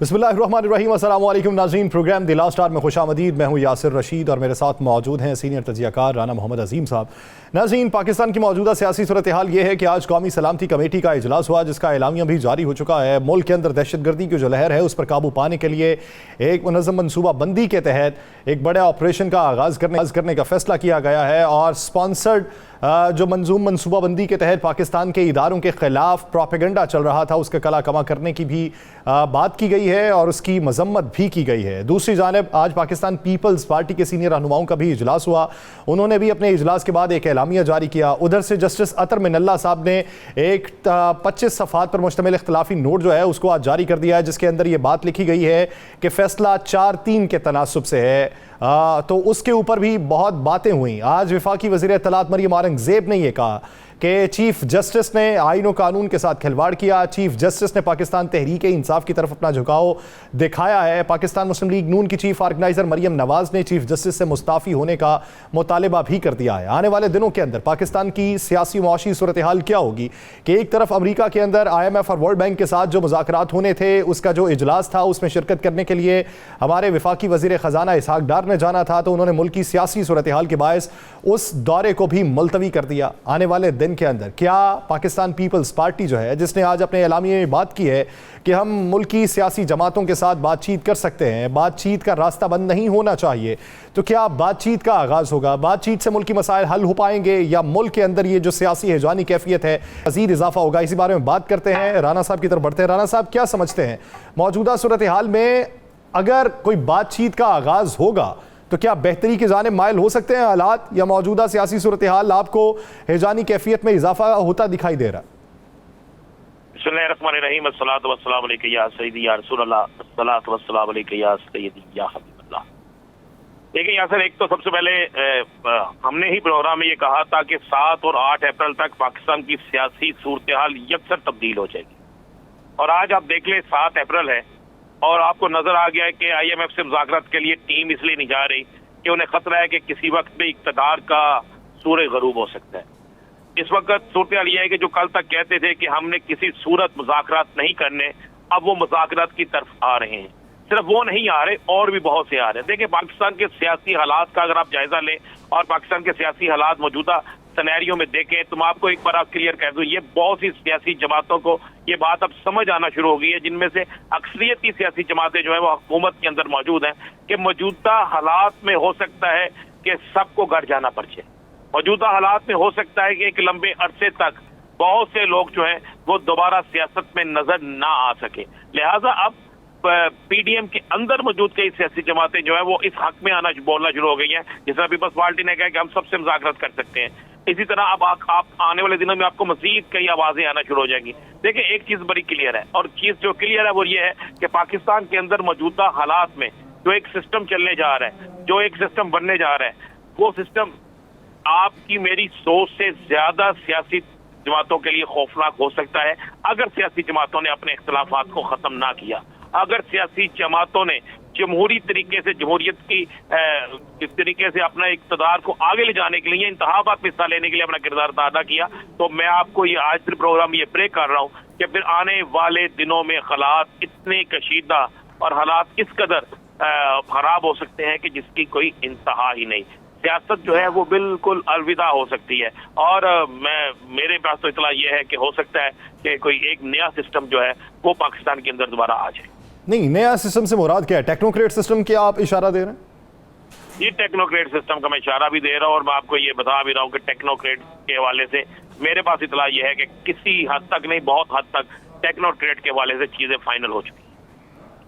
बिस्मिल्लाहिर्रहमानिर्रहीम। अस्सलाम वालेकुम नाज़रीन, प्रोग्राम द लास्ट आवर में खुशामदीद। मैं हूँ यासिर रशीद और मेरे साथ मौजूद हैं सीनियर तजियाकार राना मोहम्मद अजीम साहब। नाज़रीन, पाकिस्तान की मौजूदा सियासी सूरत हाल ये है कि आज कौमी सलामती कमेटी का इजलास हुआ, जिसका एलामिया भी जारी हो चुका है। मुल्क के अंदर दहशतगर्दी की जो लहर है उस पर काबू पाने के लिए एक मुनज़्ज़म मनसूबा बंदी के तहत एक बड़े ऑपरेशन का आगाज़ करने का फैसला किया गया है और स्पॉन्सर्ड जो मंजूम मनसूबाबंदी के तहत पाकिस्तान के इदारों के खिलाफ प्रोपेगेंडा चल रहा था उसका कला कमा करने की भी बात की गई है और उसकी मजम्मत भी की गई है। दूसरी जानिब आज पाकिस्तान पीपल्स पार्टी के सीनियर रहनुमाओं का भी इजलास हुआ। उन्होंने भी अपने इजलास के बाद एक एलामिया जारी किया। उधर से जस्टिस अतर मिनल्ला साहब ने एक 25 सफ़हात पर मुश्तमिल इख्तिलाफी नोट जो है उसको आज जारी कर दिया है, जिसके अंदर ये बात लिखी गई है कि फैसला 4-3 के तनासुब से है। तो उसके ऊपर भी बहुत बातें हुई। आज वफाकी वज़ीर इत्तलात मरियम औरंगज़ेब ने यह कहा कि चीफ जस्टिस ने आईन और कानून के साथ खिलवाड़ किया। चीफ जस्टिस ने पाकिस्तान तहरीक इंसाफ की तरफ अपना झुकाव दिखाया है। पाकिस्तान मुस्लिम लीग नून की चीफ ऑर्गेनाइजर मरियम नवाज ने चीफ जस्टिस से मुस्ताफ़ी होने का मुतालबा भी कर दिया है। आने वाले दिनों के अंदर पाकिस्तान की सियासी मुआशी सूरत हाल क्या होगी कि एक तरफ अमरीका के अंदर IMF और वर्ल्ड बैंक के साथ जो मुज़ाकरात होने थे उसका जो इजलास था उसमें शिरकत करने के लिए हमारे वफाकी वज़ीर ख़जाना इसहाक डार ने जाना था, तो उन्होंने मुल्क की सियासी सूरत हाल के बायस उस दौरे को भी मुलतवी कर दिया। आने वाले दिन के अंदर क्या पाकिस्तान पीपल्स पार्टी जो है, जिसने आज अपने एलामिये में बात की है कि हम मुल्की सियासी जमातों के साथ बातचीत कर सकते हैं, बातचीत का रास्ता बंद नहीं होना चाहिए, तो क्या बातचीत का आगाज़ होगा? बातचीत से मुल्की मसाइल हल हो पाएंगे या मुल्क के अंदर ये जो सियासी हिजवानी कैफियत है मज़ीद इजाफा होगा? इसी बारे में बात करते हैं। राना साहब की तरफ बढ़ते हैं। राना साहब, क्या समझते हैं मौजूदा सूरत हाल में अगर कोई बातचीत का आगाज़ होगा तो क्या बेहतरी की जानिब माइल हो सकते हैं हालात, या मौजूदा सियासी सूरत हाल आपको हिजानी कैफियत में इजाफा होता दिखाई दे रहा? बिस्मिल्लाहिर्रहमानिर्रहीम, अस्सलातु वस्सलामु अलैका या सय्यदी या रसूलल्लाह, अस्सलातु वस्सलामु अलैका या सय्यदी या हबीबल्लाह। देखिए यासर, एक तो सबसे पहले हमने ही प्रोग्राम में ये कहा था कि 7 और 8 अप्रैल तक पाकिस्तान की सियासी सूरत हाल यकसर तब्दील हो जाएगी। और आज आप देख लें 7 अप्रैल है और आपको नजर आ गया है कि IMF से मुज़ाकरात के लिए टीम इसलिए नहीं जा रही कि उन्हें खतरा है कि किसी वक्त भी इक़्तिदार का सूरज गरूब हो सकता है। इस वक्त सूरत हाल यह है कि जो कल तक कहते थे कि हमने किसी सूरत मुज़ाकरात नहीं करने, अब वो मुज़ाकरात की तरफ आ रहे हैं। सिर्फ वो नहीं आ रहे, और भी बहुत से आ रहे हैं। देखिए, पाकिस्तान के सियासी हालात का अगर आप जायजा लें और पाकिस्तान के सियासी हालात मौजूदा सिनेरियो में देखें तो मैं आपको एक बार क्लियर कह दूं, ये बहुत सी सियासी जमातों को ये बात अब समझ आना शुरू हो गई है, जिनमें से अक्सरियती सियासी जमातें जो है वो हुकूमत के अंदर मौजूद हैं, कि मौजूदा हालात में हो सकता है कि सबको घर जाना पड़े। मौजूदा हालात में हो सकता है कि एक लंबे अरसे तक बहुत से लोग जो है वो दोबारा सियासत में नजर ना आ सके। लिहाजा अब PDM के अंदर मौजूद कई सियासी जमातें जो है वो इस हक में बोलना शुरू हो गई हैं, जिस तरह पीपल्स पार्टी ने कहा कि हम सबसे मुज़ाकरात कर सकते हैं। इसी तरह अब आप आने वाले दिनों में आपको मजीद कई आवाजें आना शुरू हो जाएंगी। देखिए, एक चीज बड़ी क्लियर है, और चीज जो क्लियर है वो ये है कि पाकिस्तान के अंदर मौजूदा हालात में जो एक सिस्टम चलने जा रहा है, जो एक सिस्टम बनने जा रहा है, वो सिस्टम आपकी मेरी सोच से ज्यादा सियासी जमातों के लिए खौफनाक हो सकता है अगर सियासी जमातों ने अपने इख्तिलाफात को खत्म ना किया। अगर सियासी जमातों ने जमहूरी तरीके से, जमहूरियत की तरीके से अपना इक़्तिदार को आगे ले जाने के लिए, इंतखाबात में हिस्सा लेने के लिए अपना किरदार अदा किया, तो मैं आपको ये आज फिर प्रोग्राम ये प्रे कर रहा हूँ कि फिर आने वाले दिनों में हालात इतने कशीदा और हालात इस कदर खराब हो सकते हैं कि जिसकी कोई इंतहा ही नहीं। सियासत जो है वो बिल्कुल अलविदा हो सकती है। और मेरे पास तो इतला ये है कि हो सकता है कि कोई एक नया सिस्टम जो है वो पाकिस्तान के अंदर दोबारा आ जाए। नहीं, नया सिस्टम से मुराद क्या है? टेक्नोक्रेट सिस्टम की आप इशारा दे रहे हैं? ये टेक्नोक्रेट सिस्टम का मैं इशारा भी दे रहा हूँ और मैं आपको ये बता भी रहा हूँ कि टेक्नोक्रेट के हवाले से मेरे पास इतला ये है कि किसी हद तक नहीं, बहुत हद तक टेक्नोक्रेट के हवाले से चीजें फाइनल हो चुकी।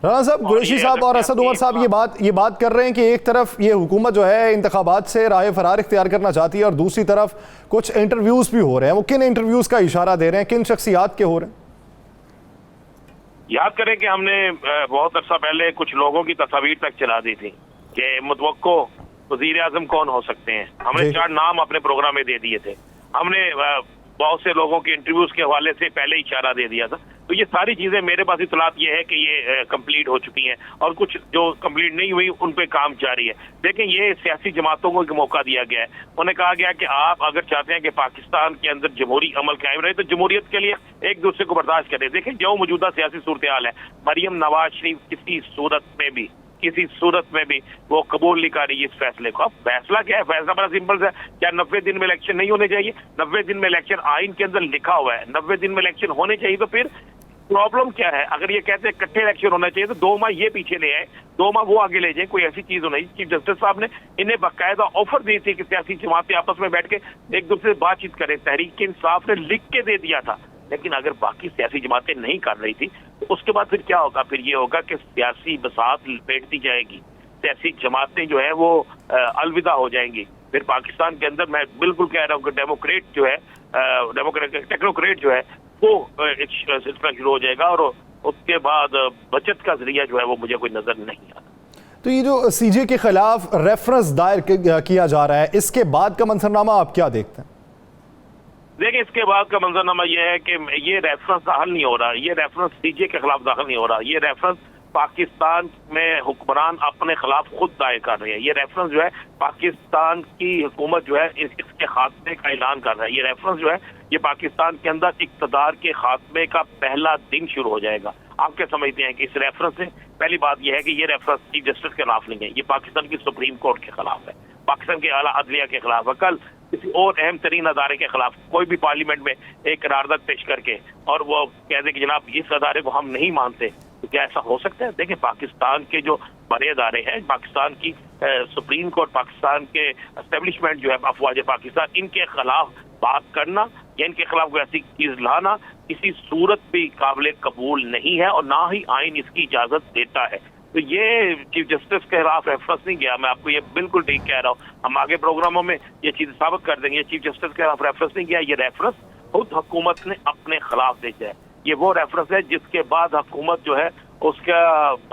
राना साहब, कुरैशी साहब और असद उमर साहब ये बात कर रहे हैं कि एक तरफ ये हुकूमत जो है इंतखाबात से राय फरार इख्तियार करना चाहती है और दूसरी तरफ कुछ इंटरव्यूज भी हो रहे हैं। वो किन इंटरव्यूज का इशारा दे रहे हैं, किन शख्सियात के हो रहे हैं? याद करें कि हमने बहुत अर्सा पहले कुछ लोगों की तस्वीर तक चला दी थी कि मुतवक्को वज़ीर आज़म कौन हो सकते हैं। हमने 4 नाम अपने प्रोग्राम में दे दिए थे। हमने बहुत से लोगों के इंटरव्यूज के हवाले से पहले ही इशारा दे दिया था। तो ये सारी चीजें मेरे पास इतलात ये है कि ये कंप्लीट हो चुकी हैं और कुछ जो कंप्लीट नहीं हुई उन पे काम जारी है। देखें, ये सियासी जमातों को एक मौका दिया गया है। उन्हें कहा गया कि आप अगर चाहते हैं कि पाकिस्तान के अंदर जमहूरी अमल कायम रहे तो जमहूरियत के लिए एक दूसरे को बर्दाश्त करें। देखें, जो मौजूदा सियासी सूरत हाल है, मरियम नवाज शरीफ किसी सूरत में भी वो कबूल नहीं कर रही इस फैसले को। अब फैसला क्या है? फैसला बड़ा सिंपल सा है। क्या 90 दिन में इलेक्शन नहीं होने चाहिए? 90 दिन में इलेक्शन आइन के अंदर लिखा हुआ है, 90 दिन में इलेक्शन होने चाहिए। तो फिर प्रॉब्लम क्या है? अगर ये कहते हैं इकट्ठे इलेक्शन होना चाहिए तो 2 माह ये पीछे ले आए, 2 माह वो आगे ले जाए। कोई ऐसी चीज होनी। चीफ जस्टिस साहब ने इन्हें बाकायदा ऑफर दी थी कि सियासी जमातें आपस में बैठ के एक दूसरे से बातचीत करें। तहरीक इंसाफ ने लिख के दे दिया था, लेकिन अगर बाकी सियासी जमातें नहीं कर रही थी तो उसके बाद फिर क्या होगा? फिर ये होगा कि सियासी बसात लपेटती जाएगी, सियासी जमातें जो है वो अलविदा हो जाएंगी। फिर पाकिस्तान के अंदर मैं बिल्कुल कह रहा हूँ कि डेमोक्रेट जो है, टेक्नोक्रेट जो है वो एक सिलसिला शुरू हो जाएगा और उसके बाद बचत का जरिया जो है वो मुझे कोई नजर नहीं आता। तो ये जो सीजे के खिलाफ रेफरेंस दायर किया जा रहा है, इसके बाद का मंजरनामा आप क्या देखते हैं? देखिए, इसके बाद का मंजरनामा यह है कि ये रेफरेंस दाखिल नहीं हो रहा, ये रेफरेंस सीजे के खिलाफ दाखिल नहीं हो रहा, ये रेफरेंस पाकिस्तान में हुक्मरान अपने खिलाफ खुद दायर कर रहे हैं। ये रेफरेंस जो है पाकिस्तान की हुकूमत जो है इसके खात्मे का ऐलान कर रहा है। ये रेफरेंस जो है ये पाकिस्तान के अंदर इक़्तिदार के खात्मे का पहला दिन शुरू हो जाएगा। आप क्या समझते हैं कि इस रेफरेंस से? पहली बात यह है कि ये रेफरेंस चीफ जस्टिस के खिलाफ नहीं है, ये पाकिस्तान की सुप्रीम कोर्ट के खिलाफ है, पाकिस्तान के आला अदलिया के खिलाफ है। कल किसी और अहम तरीन अदारे के खिलाफ कोई भी पार्लियामेंट में एक करारदाद पेश करके और वो कह दे कि जनाब इस अदारे को हम नहीं मानते, तो क्या ऐसा हो सकता है? देखिए, पाकिस्तान के जो बड़े अदारे हैं, पाकिस्तान की सुप्रीम कोर्ट, पाकिस्तान के एस्टेब्लिशमेंट जो है अफवाज पाकिस्तान, इनके खिलाफ बात करना या इनके खिलाफ कोई ऐसी चीज लाना किसी सूरत भी काबिल कबूल नहीं है और ना ही आइन इसकी इजाजत देता है। तो ये चीफ जस्टिस के खिलाफ रेफरेंस नहीं गया, मैं आपको ये बिल्कुल ठीक कह रहा हूँ। हम आगे प्रोग्रामों में ये चीज साबित कर देंगे। चीफ जस्टिस के खिलाफ रेफरेंस नहीं गया, ये रेफरेंस खुद हुकूमत ने अपने खिलाफ भेजा है। ये वो रेफरेंस है जिसके बाद हुकूमत जो है उसका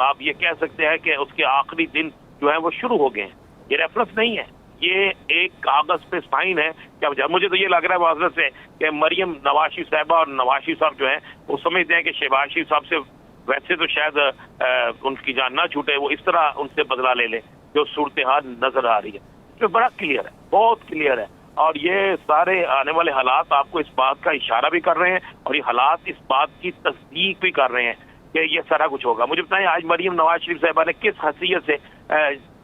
आप ये कह सकते हैं कि उसके आखिरी दिन जो है वो शुरू हो गए हैं। ये रेफरेंस नहीं है, ये एक कागज पे साइन है। क्या मुझे तो ये लग रहा है वाज़ह से कि मरियम नवाज शरीफ साहबा और नवाज शरीफ साहब जो है वो समझते हैं कि शहबाज शरीफ साहब से वैसे तो शायद उनकी जान ना छूटे, वो इस तरह उनसे बदला ले ले जो सूरत हाल नजर आ रही है। तो बड़ा क्लियर है, बहुत क्लियर है। और ये सारे आने वाले हालात आपको इस बात का इशारा भी कर रहे हैं और ये हालात इस बात की तस्दीक भी कर रहे हैं कि ये सारा कुछ होगा। मुझे बताएं, आज मरियम नवाज शरीफ साहबा ने किस हैसियत से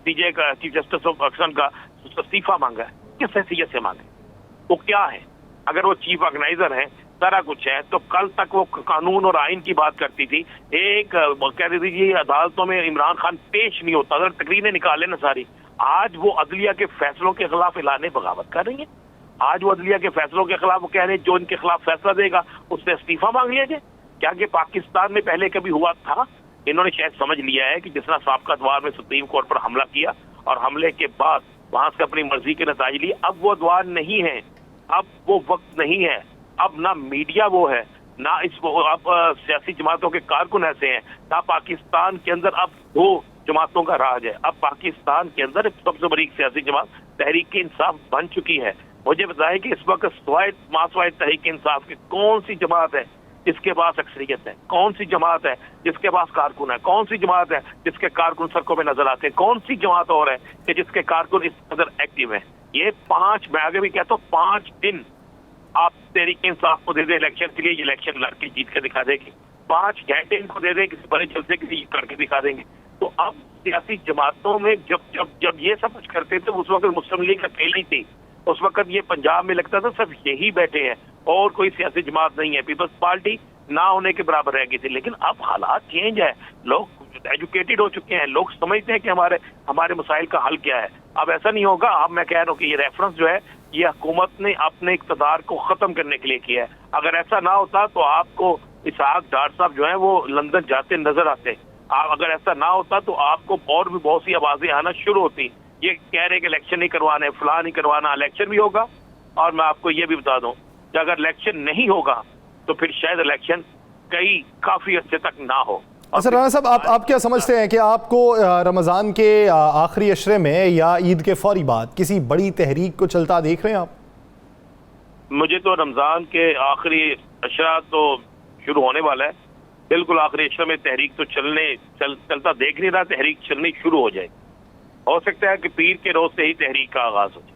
सीजे का, चीफ जस्टिस ऑफ पाकिस्तान का इस्तीफा मांगा है? किस हैसियत से मांगे? वो क्या है? अगर वो चीफ ऑर्गेनाइजर है, सारा कुछ है, तो कल तक वो कानून और आइन की बात करती थी। एक कह रही थी अदालतों में इमरान खान पेश नहीं होता, अगर तकरीरें निकाले ना सारी। आज वो अदलिया के फैसलों के खिलाफ ऐलान बगावत कर रही है। आज वो अदलिया के फैसलों के खिलाफ वो कह रहे हैं जो इनके खिलाफ फैसला देगा उससे इस्तीफा मांग लिया जाए। क्या कि पाकिस्तान में पहले कभी हुआ था? इन्होंने शायद समझ लिया है कि जिस तरह साबका दौर में सुप्रीम कोर्ट पर हमला किया और हमले के बाद वहां से अपनी मर्जी के नतीजे लिए, अब वो दौर नहीं है, अब वो वक्त नहीं है। अब ना मीडिया वो है, ना इस अब सियासी जमातों के कारकुन ऐसे हैं, ना पाकिस्तान के अंदर अब 2 जमातों का राज है। अब पाकिस्तान के अंदर सबसे बड़ी सियासी जमात तहरीक इंसाफ बन चुकी है। मुझे बताएं कि इस वक्त मासवाइड तहरीक इंसाफ की कौन सी जमात है जिसके पास अक्सरियत है? कौन सी जमात है जिसके पास कारकुन है? कौन सी जमात है जिसके कारकुन सड़कों में नजर आते हैं? कौन सी जमात और है कि जिसके कारकुन इस कदर एक्टिव है? ये 5, मैं आगे भी कहता हूँ, 5 दिन आप तहरीक इंसाफ को दे दे इलेक्शन के लिए, इलेक्शन लड़के जीत के दिखा देगी। 5 घंटे इनको दे दे किसी बड़े जलसे के लिए करके दिखा देंगे। तो अब सियासी जमातों में जब ये सब कुछ करते थे उस वक्त मुस्लिम लीग अकेली थी। उस वक्त ये पंजाब में लगता था सिर्फ यही बैठे हैं और कोई सियासी जमात नहीं है, पीपल्स पार्टी ना होने के बराबर रह गई थी। लेकिन अब हालात चेंज है, लोग एजुकेटेड हो चुके हैं, लोग समझते हैं कि हमारे मसाइल का हल क्या है। अब ऐसा नहीं होगा। अब मैं कह रहा हूँ कि ये रेफरेंस जो है ये हुकूमत ने अपने इक़्तिदार को खत्म करने के लिए किया है। अगर ऐसा ना होता तो आपको इसहाक डार साहब जो है वो लंदन जाते नजर आते। अगर ऐसा ना होता तो आपको और भी बहुत सी आवाजें आना शुरू होती। ये कह रहे कि इलेक्शन नहीं करवाना है, फलां नहीं करवाना, इलेक्शन भी होगा। और मैं आपको ये भी बता दूं कि अगर इलेक्शन नहीं होगा तो फिर शायद इलेक्शन काफी अच्छे तक ना हो। अच्छा राना साहब, आप क्या समझते हैं कि आपको रमज़ान के आखिरी अशरे में या ईद के फौरी बाद किसी बड़ी तहरीक को चलता देख रहे हैं आप? मुझे तो रमजान के आखिरी अशरा तो शुरू होने वाला है, बिल्कुल आखिरी अशरा में तहरीक तो चलता देख नहीं रहा, तहरीक चलनी शुरू हो जाए। हो सकता है कि पीर के रोज से ही तहरीक का आगाज हो जाए।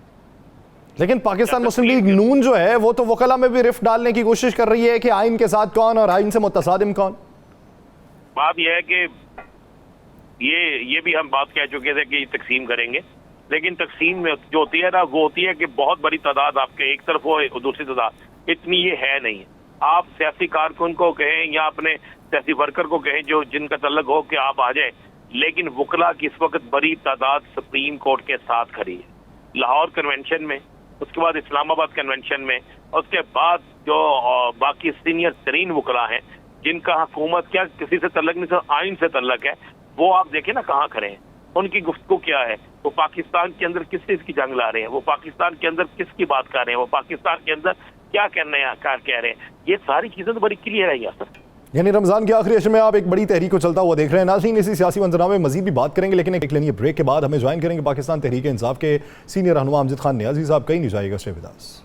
लेकिन पाकिस्तान मुस्लिम लीग नून जो है वो तो वकला में भी रिफ्ट डालने की कोशिश कर रही है कि आइन के साथ कौन और आइन से मुतसादिम कौन। बात यह है कि ये भी हम बात कह चुके थे कि तकसीम करेंगे, लेकिन तकसीम में जो होती है ना, वो होती है कि बहुत बड़ी तादाद आपके एक तरफ हो और दूसरी तादाद इतनी ये है नहीं। आप सियासी कारकुन को कहें या अपने सियासी वर्कर को कहें जो जिनका तल्लक हो कि आप आ जाए, लेकिन वकला की इस वक्त बड़ी तादाद सुप्रीम कोर्ट के साथ खड़ी है। लाहौर कन्वेंशन में, उसके बाद इस्लामाबाद कन्वेंशन में, उसके बाद जो बाकी सीनियर तरीन वकला हैं जिनका हुकूमत क्या किसी से तल्लक नहीं, सिर्फ आइन से तल्लक है, वो आप देखें ना कहाँ खड़े हैं, उनकी गुफ्तगू क्या है, वो पाकिस्तान के अंदर किस चीज की जंग ला रहे हैं, वो पाकिस्तान के अंदर किसकी बात कर रहे हैं, वो पाकिस्तान के अंदर क्या कह रहे हैं, ये सारी चीजें तो बड़ी क्लियर है यार। यानी रमजान के आखिरी अशरे में आप एक बड़ी तहरीक को चलता हुआ देख रहे हैं। नाज़रीन, इसी सियासी मंजरनामे में मजीद भी बात करेंगे, लेकिन एक लेनी ब्रेक के बाद हमें ज्वाइन करेंगे पाकिस्तान तहरीक इंसाफ के सीनियर रहनुमा अमजद खान नियाजी साहब। कहीं नहीं जाएगा, स्टे विद अस।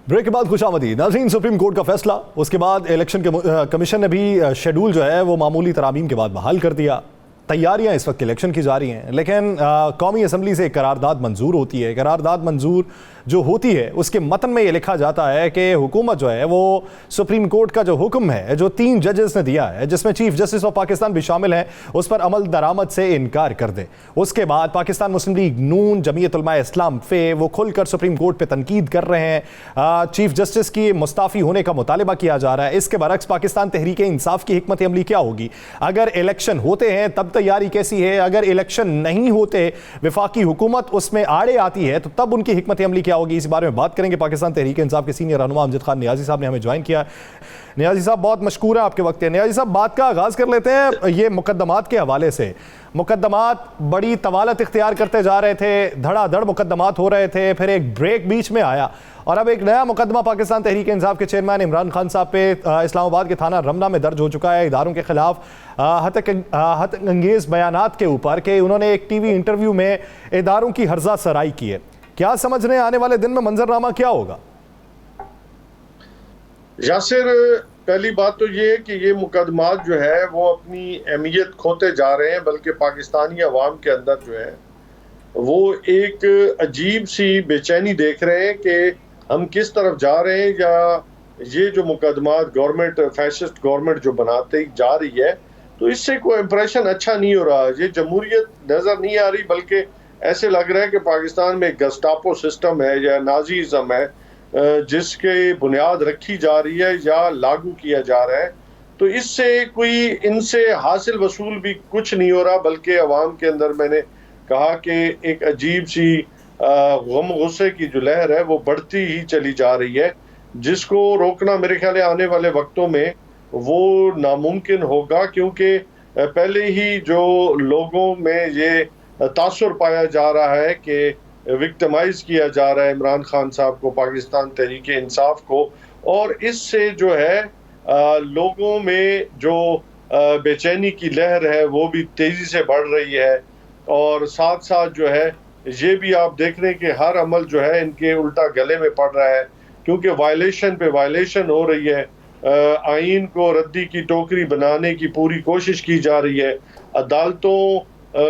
ब्रेक के बाद खुशामदीद। नाज़रीन, सुप्रीम कोर्ट का फैसला, उसके बाद इलेक्शन के कमीशन ने भी शेड्यूल जो है वो मामूली तरामीम के बाद बहाल कर दिया। तैयारियां इस वक्त इलेक्शन की जारी हैं, लेकिन कौमी असम्बली से एक करारदाद मंजूर होती है। करारदाद मंजूर जो होती है उसके मतन में ये लिखा जाता है कि हुकूमत जो है वो सुप्रीम कोर्ट का जो हुक्म है जो 3 जजेस ने दिया है, जिसमें चीफ जस्टिस ऑफ पाकिस्तान भी शामिल हैं, उस पर अमल दरामद से इनकार कर दे। उसके बाद पाकिस्तान मुस्लिम लीग नून, जमीयत उलमा इस्लाम फे वो खुलकर सुप्रीम कोर्ट पर तनकीद कर रहे हैं। चीफ जस्टिस की मुस्ताफ़ी होने का मुतालबा किया जा रहा है। इसके बरक्स पाकिस्तान तहरीक इंसाफ की हिकमत अमली क्या होगी? अगर इलेक्शन होते हैं तब तैयारी कैसी है? अगर इलेक्शन नहीं होते, विफाकी हुकूमत उसमें आड़े आती है, तो तब उनकी हिकमत अमली क्या होगी? इस बारे में बात करेंगे। पाकिस्तान तहरीक इंसाफ के सीनियर रहनुमा अमजद खान नियाजी साहब ने हमें ज्वाइन किया। नियाजी साहब, बहुत मशकूर है आपके वक्त है। नियाजी साहब, बात का आगाज कर लेते हैं ये मुकद्दमात के हवाले से। मुकद्दमात बड़ी तवालत इख्तियार करते जा रहे थे, धड़ाधड़ मुकद्दमात हो रहे थे, फिर एक ब्रेक बीच में आया और अब एक नया मुकदमा पाकिस्तान तहरीक इंसाफ के चेयरमैन इमरान खान साहब पे इस्लामाबाद के थाना रमना में दर्ज हो चुका है, इदारों के खिलाफ हतंगेज बयानात के ऊपर कि उन्होंने एक टीवी इंटरव्यू में इदारों की हर्जा सराई की है। क्या समझ रहे हैं आने वाले दिन में मंजरनामा क्या होगा? यासिर, पहली बात तो ये कि ये मुकदमात जो है वो अपनी अहमियत खोते जा रहे हैं, बल्कि पाकिस्तानी अवाम के अंदर जो है वो एक अजीब सी बेचैनी देख रहे हैं कि हम किस तरफ जा रहे हैं, या ये जो मुकदमात गवर्नमेंट फैसिस्ट गवर्नमेंट जो बनाते जा रही है, तो इससे कोई इम्प्रेशन अच्छा नहीं हो रहा। ये जमहूरियत नज़र नहीं आ रही, बल्कि ऐसे लग रहा है कि पाकिस्तान में गस्टापो सिस्टम है या नाजीज़म है जिसके बुनियाद रखी जा रही है या लागू किया जा रहा है। तो इससे कोई इनसे हासिल वसूल भी कुछ नहीं हो रहा, बल्कि अवाम के अंदर मैंने कहा कि एक अजीब सी गम गुस्से की जो लहर है वो बढ़ती ही चली जा रही है, जिसको रोकना मेरे ख्याल आने वाले वक्तों में वो नामुमकिन होगा, क्योंकि पहले ही जो लोगों में ये तासुर पाया जा रहा है कि विक्टिमाइज किया जा रहा है इमरान खान साहब को, पाकिस्तान तहरीक इंसाफ को, और इससे जो है लोगों में जो बेचैनी की लहर है वो भी तेजी से बढ़ रही है। और साथ साथ जो है ये भी आप देख रहे हैं कि हर अमल जो है इनके उल्टा गले में पड़ रहा है, क्योंकि वायलेशन पे वायलेशन हो रही है। आइन को रद्दी की टोकरी बनाने की पूरी कोशिश की जा रही है, अदालतों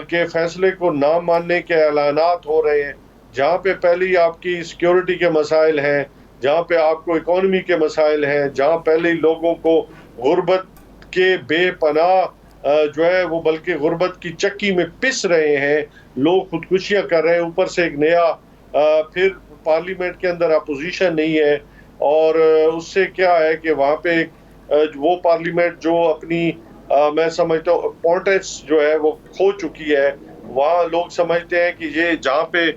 के फैसले को ना मानने के ऐलानात हो रहे हैं, जहाँ पे पहले ही आपकी सिक्योरिटी के मसाइल हैं, जहाँ पे आपको इकोनॉमी के मसाइल हैं, जहाँ पहले ही लोगों को गुर्बत के बेपनाह जो है वो बल्कि गुर्बत की चक्की में पिस रहे हैं, लोग खुदकुशियाँ कर रहे हैं, ऊपर से एक नया फिर पार्लियामेंट के अंदर अपोजिशन नहीं है, और उससे क्या है कि वहाँ पे वो पार्लियामेंट जो अपनी मैं समझता हूँ इम्पोर्टेंस जो है वो खो चुकी है, वहाँ लोग समझते हैं कि ये जहाँ पे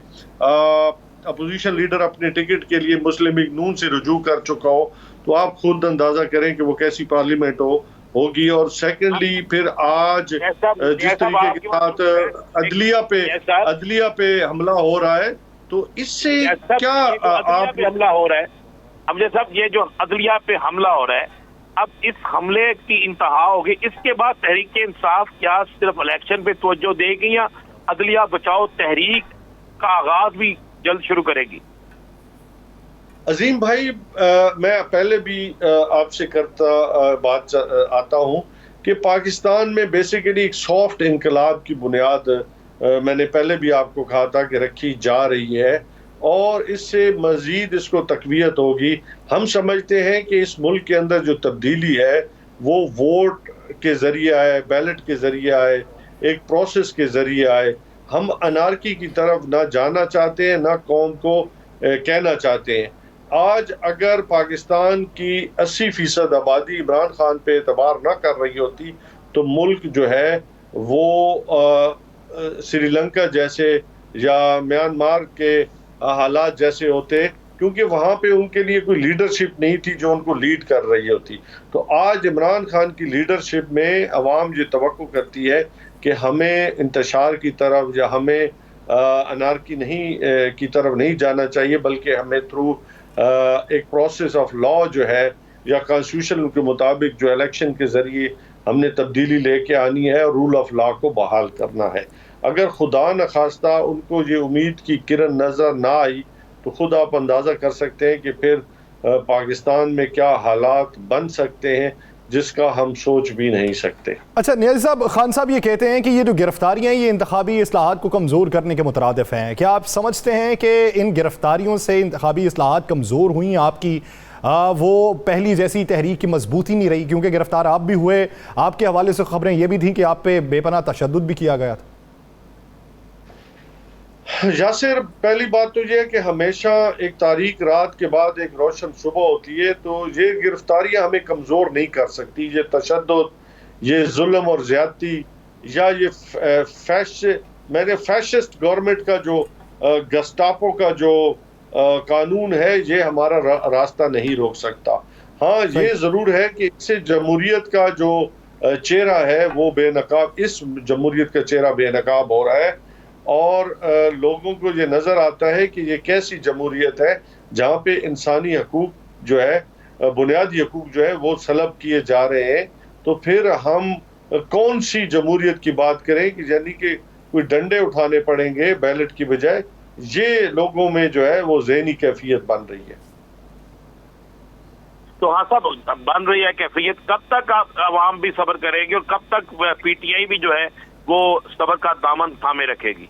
अपोजिशन लीडर अपने टिकट के लिए मुस्लिम लीग नून से रुजू कर चुका हो, तो आप खुद अंदाजा करें कि वो कैसी पार्लियामेंट होगी। और सेकेंडली फिर आज जिस तरीके के साथ अदलिया पे हमला हो रहा है, तो इससे क्या आप हमला हो रहा है अमजद साहब, ये जो अदलिया पे हमला हो रहा है अब इस हमले की इंतहा होगी। इसके बाद तहरीक इंसाफ क्या सिर्फ इलेक्शन पे तवज्जो देगी या अदलिया बचाओ तहरीक का आगाज भी जल्द शुरू करेगी? अजीम भाई, मैं पहले भी आपसे बात आता हूँ कि पाकिस्तान में बेसिकली एक सॉफ्ट इनकलाब की बुनियाद मैंने पहले भी आपको कहा था कि रखी जा रही है और इससे मजीद इसको तकवीयत होगी। हम समझते हैं कि इस मुल्क के अंदर जो तब्दीली है वो वोट के ज़रिए आए, बैलेट के ज़रिए आए, एक प्रोसेस के ज़रिए आए। हम अनारकी की तरफ ना जाना चाहते हैं, ना कौम को कहना चाहते हैं। आज अगर पाकिस्तान की 80% आबादी इमरान खान पे एतबार ना कर रही होती तो मुल्क जो है वो श्रीलंका जैसे या म्यांमार के हालात जैसे होते, क्योंकि वहाँ पे उनके लिए कोई लीडरशिप नहीं थी जो उनको लीड कर रही होती। तो आज इमरान खान की लीडरशिप में अवाम ये तवक्को करती है कि हमें इंतशार की तरफ या हमें अनारकी की तरफ नहीं जाना चाहिए, बल्कि हमें थ्रू एक प्रोसेस ऑफ लॉ जो है या कॉन्स्टिट्यूशन के मुताबिक जो इलेक्शन के ज़रिए हमने तब्दीली लेके आनी है और रूल ऑफ लॉ को बहाल करना है। अगर खुदा न खास्ता उनको ये उम्मीद की किरण नज़र ना आई तो खुद आप अंदाज़ा कर सकते हैं कि फिर पाकिस्तान में क्या हालात बन सकते हैं जिसका हम सोच भी नहीं सकते। अच्छा नियाज़ी साहब, खान साहब ये कहते हैं कि ये जो गिरफ्तारियाँ ये इंतखाबी इस्लाहात को कमज़ोर करने के मुतरादिफ हैं। क्या आप समझते हैं कि इन गिरफ्तारियों से इंतखाबी इस्लाहात कमज़ोर हुई आपकी वो पहली जैसी तहरीक की मजबूती नहीं रही? क्योंकि गिरफ्तार आप भी हुए, आपके हवाले से खबरें ये भी थी कि आप पे बेपनाह तशद्दुद भी किया गया था। यासिर, पहली बात तो यह है कि हमेशा एक तारीक रात के बाद एक रोशन सुबह होती है, तो ये गिरफ्तारियां हमें कमज़ोर नहीं कर सकती। ये तशद्दुद, ये जुल्म और ज़्यादती या ये फैशिस्ट गवर्नमेंट का जो गस्टापो का जो कानून है, ये हमारा रास्ता नहीं रोक सकता। हाँ, ये ज़रूर है कि इससे जमहूरियत का जो चेहरा है वो बेनकाब, इस जमहूरियत का चेहरा बेनकाब हो रहा है और लोगों को ये नज़र आता है कि ये कैसी जमहूरियत है जहाँ पे इंसानी हकूक जो है, बुनियादी हकूक जो है वो सलब किए जा रहे हैं। तो फिर हम कौन सी जमहूरियत की बात करें कि यानी कि कोई डंडे उठाने पड़ेंगे बैलेट की बजाय, ये लोगों में जो है वो ज़हनी कैफियत बन रही है। तो हाँ साहब, बन रही है कैफियत। कब तक आवाम भी सब्र करेगी और कब तक पीटीआई भी जो है वो सब्र का दामन थामे रखेगी?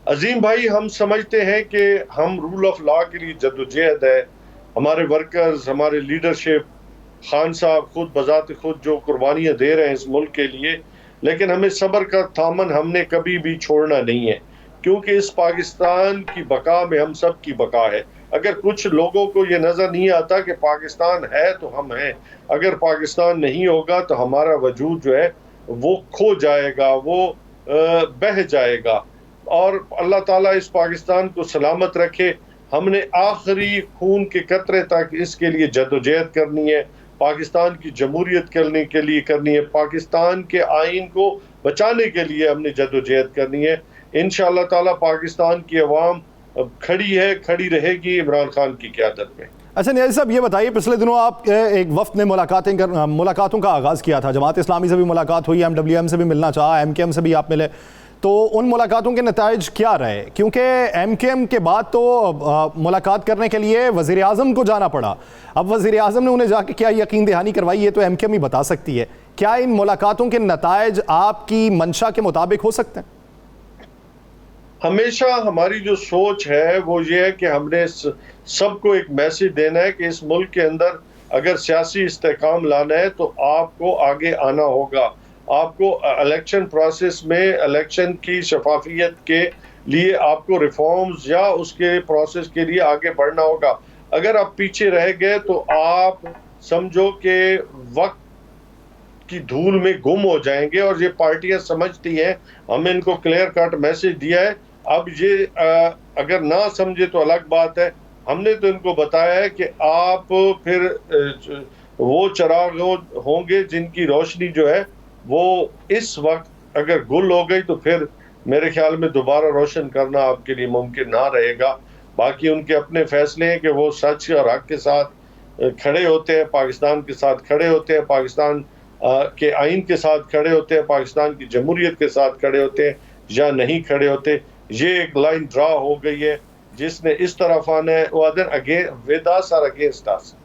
अजीम भाई, हम समझते हैं कि हम रूल ऑफ लॉ के लिए जद्दोजहद है, हमारे वर्कर्स, हमारे लीडरशिप, खान साहब खुद बजाते खुद जो कुर्बानियां दे रहे हैं इस मुल्क के लिए, लेकिन हमें सब्र का दामन हमने कभी भी छोड़ना नहीं है, क्योंकि इस पाकिस्तान की बका में हम सब की बका है। अगर कुछ लोगों को ये नज़र नहीं आता कि पाकिस्तान है तो हम हैं, अगर पाकिस्तान नहीं होगा तो हमारा वजूद जो है वो खो जाएगा, वो बह जाएगा। और अल्लाह ताला इस पाकिस्तान को सलामत रखे। हमने आखिरी खून के कतरे तक इसके लिए जद्दोजहद करनी है, पाकिस्तान की जमहूरियत करने के लिए करनी है, पाकिस्तान के आइन को बचाने के लिए हमने जद्दोजहद करनी है। इंशाअल्लाह ताला पाकिस्तान की अवाम खड़ी है, खड़ी रहेगी इमरान खान की क़यादत में। अच्छा नियाज़ी साहब, ये बताइए, पिछले दिनों आप एक वफ्द ने मुलाकातों का आगाज़ किया था, जमात इस्लामी से भी मुलाकात हुई, MWM से भी मिलना चाहा, MKM से भी आप मिले, तो उन मुलाकातों के नताइज क्या रहे? क्योंकि MKM के बाद तो मुलाकात करने के लिए वज़ीर आज़म को जाना पड़ा। अब वज़ीर आज़म ने उन्हें जाके क्या यकीन दहानी करवाई, ये तो MKM ही बता सकती है। क्या इन मुलाकातों के नताइज आपकी मंशा के मुताबिक हो सकते हैं? हमेशा हमारी जो सोच है वो ये है कि हमने सबको एक मैसेज देना है कि इस मुल्क के अंदर अगर सियासी इस्तेकाम लाना है तो आपको आगे आना होगा। आपको इलेक्शन प्रोसेस में इलेक्शन की शफाफियत के लिए आपको रिफॉर्म्स या उसके प्रोसेस के लिए आगे बढ़ना होगा। अगर आप पीछे रह गए तो आप समझो कि वक्त की धूल में गुम हो जाएंगे, और ये पार्टियां समझती हैं। हमने इनको क्लियर कट मैसेज दिया है। अब ये अगर ना समझे तो अलग बात है। हमने तो इनको बताया है कि आप फिर वो चिराग होंगे जिनकी रोशनी जो है वो इस वक्त अगर गुल हो गई तो फिर मेरे ख्याल में दोबारा रोशन करना आपके लिए मुमकिन ना रहेगा। बाकी उनके अपने फैसले हैं कि वो सच और हक के साथ खड़े होते हैं, पाकिस्तान के साथ खड़े होते हैं, पाकिस्तान के आइन के साथ खड़े होते हैं, पाकिस्तान की जमहूरियत के साथ खड़े होते हैं या नहीं खड़े होते। ये एक लाइन ड्रा हो गई है, जिसने इस तरफ आना है, वो विद अस और अगेंस्ट अस।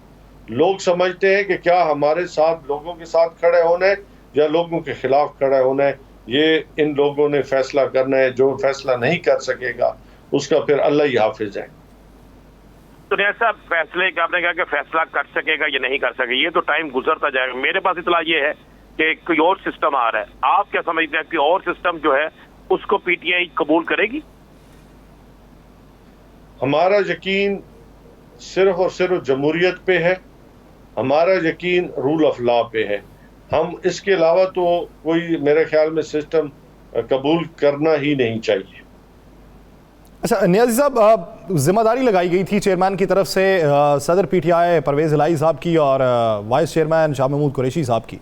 लोग समझते हैं कि क्या हमारे साथ लोगों के साथ खड़े होना है या लोगों के खिलाफ खड़ा होना है। ये इन लोगों ने फैसला करना है। जो फैसला नहीं कर सकेगा उसका फिर अल्लाह ही हाफिज है। तो ऐसा फैसले का आपने कहा कि फैसला कर सकेगा या नहीं कर सकेगा, ये तो टाइम गुजरता जाएगा। मेरे पास इतला ये है कि कोई और सिस्टम आ रहा है। आप क्या समझते हैं कि और सिस्टम जो है उसको पीटीआई कबूल करेगी? हमारा यकीन सिर्फ और सिर्फ जमहूरियत पे है, हमारा यकीन रूल ऑफ लॉ पे है। हम इसके अलावा तो कोई मेरे ख्याल में सिस्टम कबूल करना ही नहीं चाहिए। अच्छा नियाज़ी साहब, जिम्मेदारी लगाई गई थी चेयरमैन की तरफ से सदर पीटीआई परवेज़ इलाही साहब की और वाइस चेयरमैन शाह महमूद कुरैशी साहब की।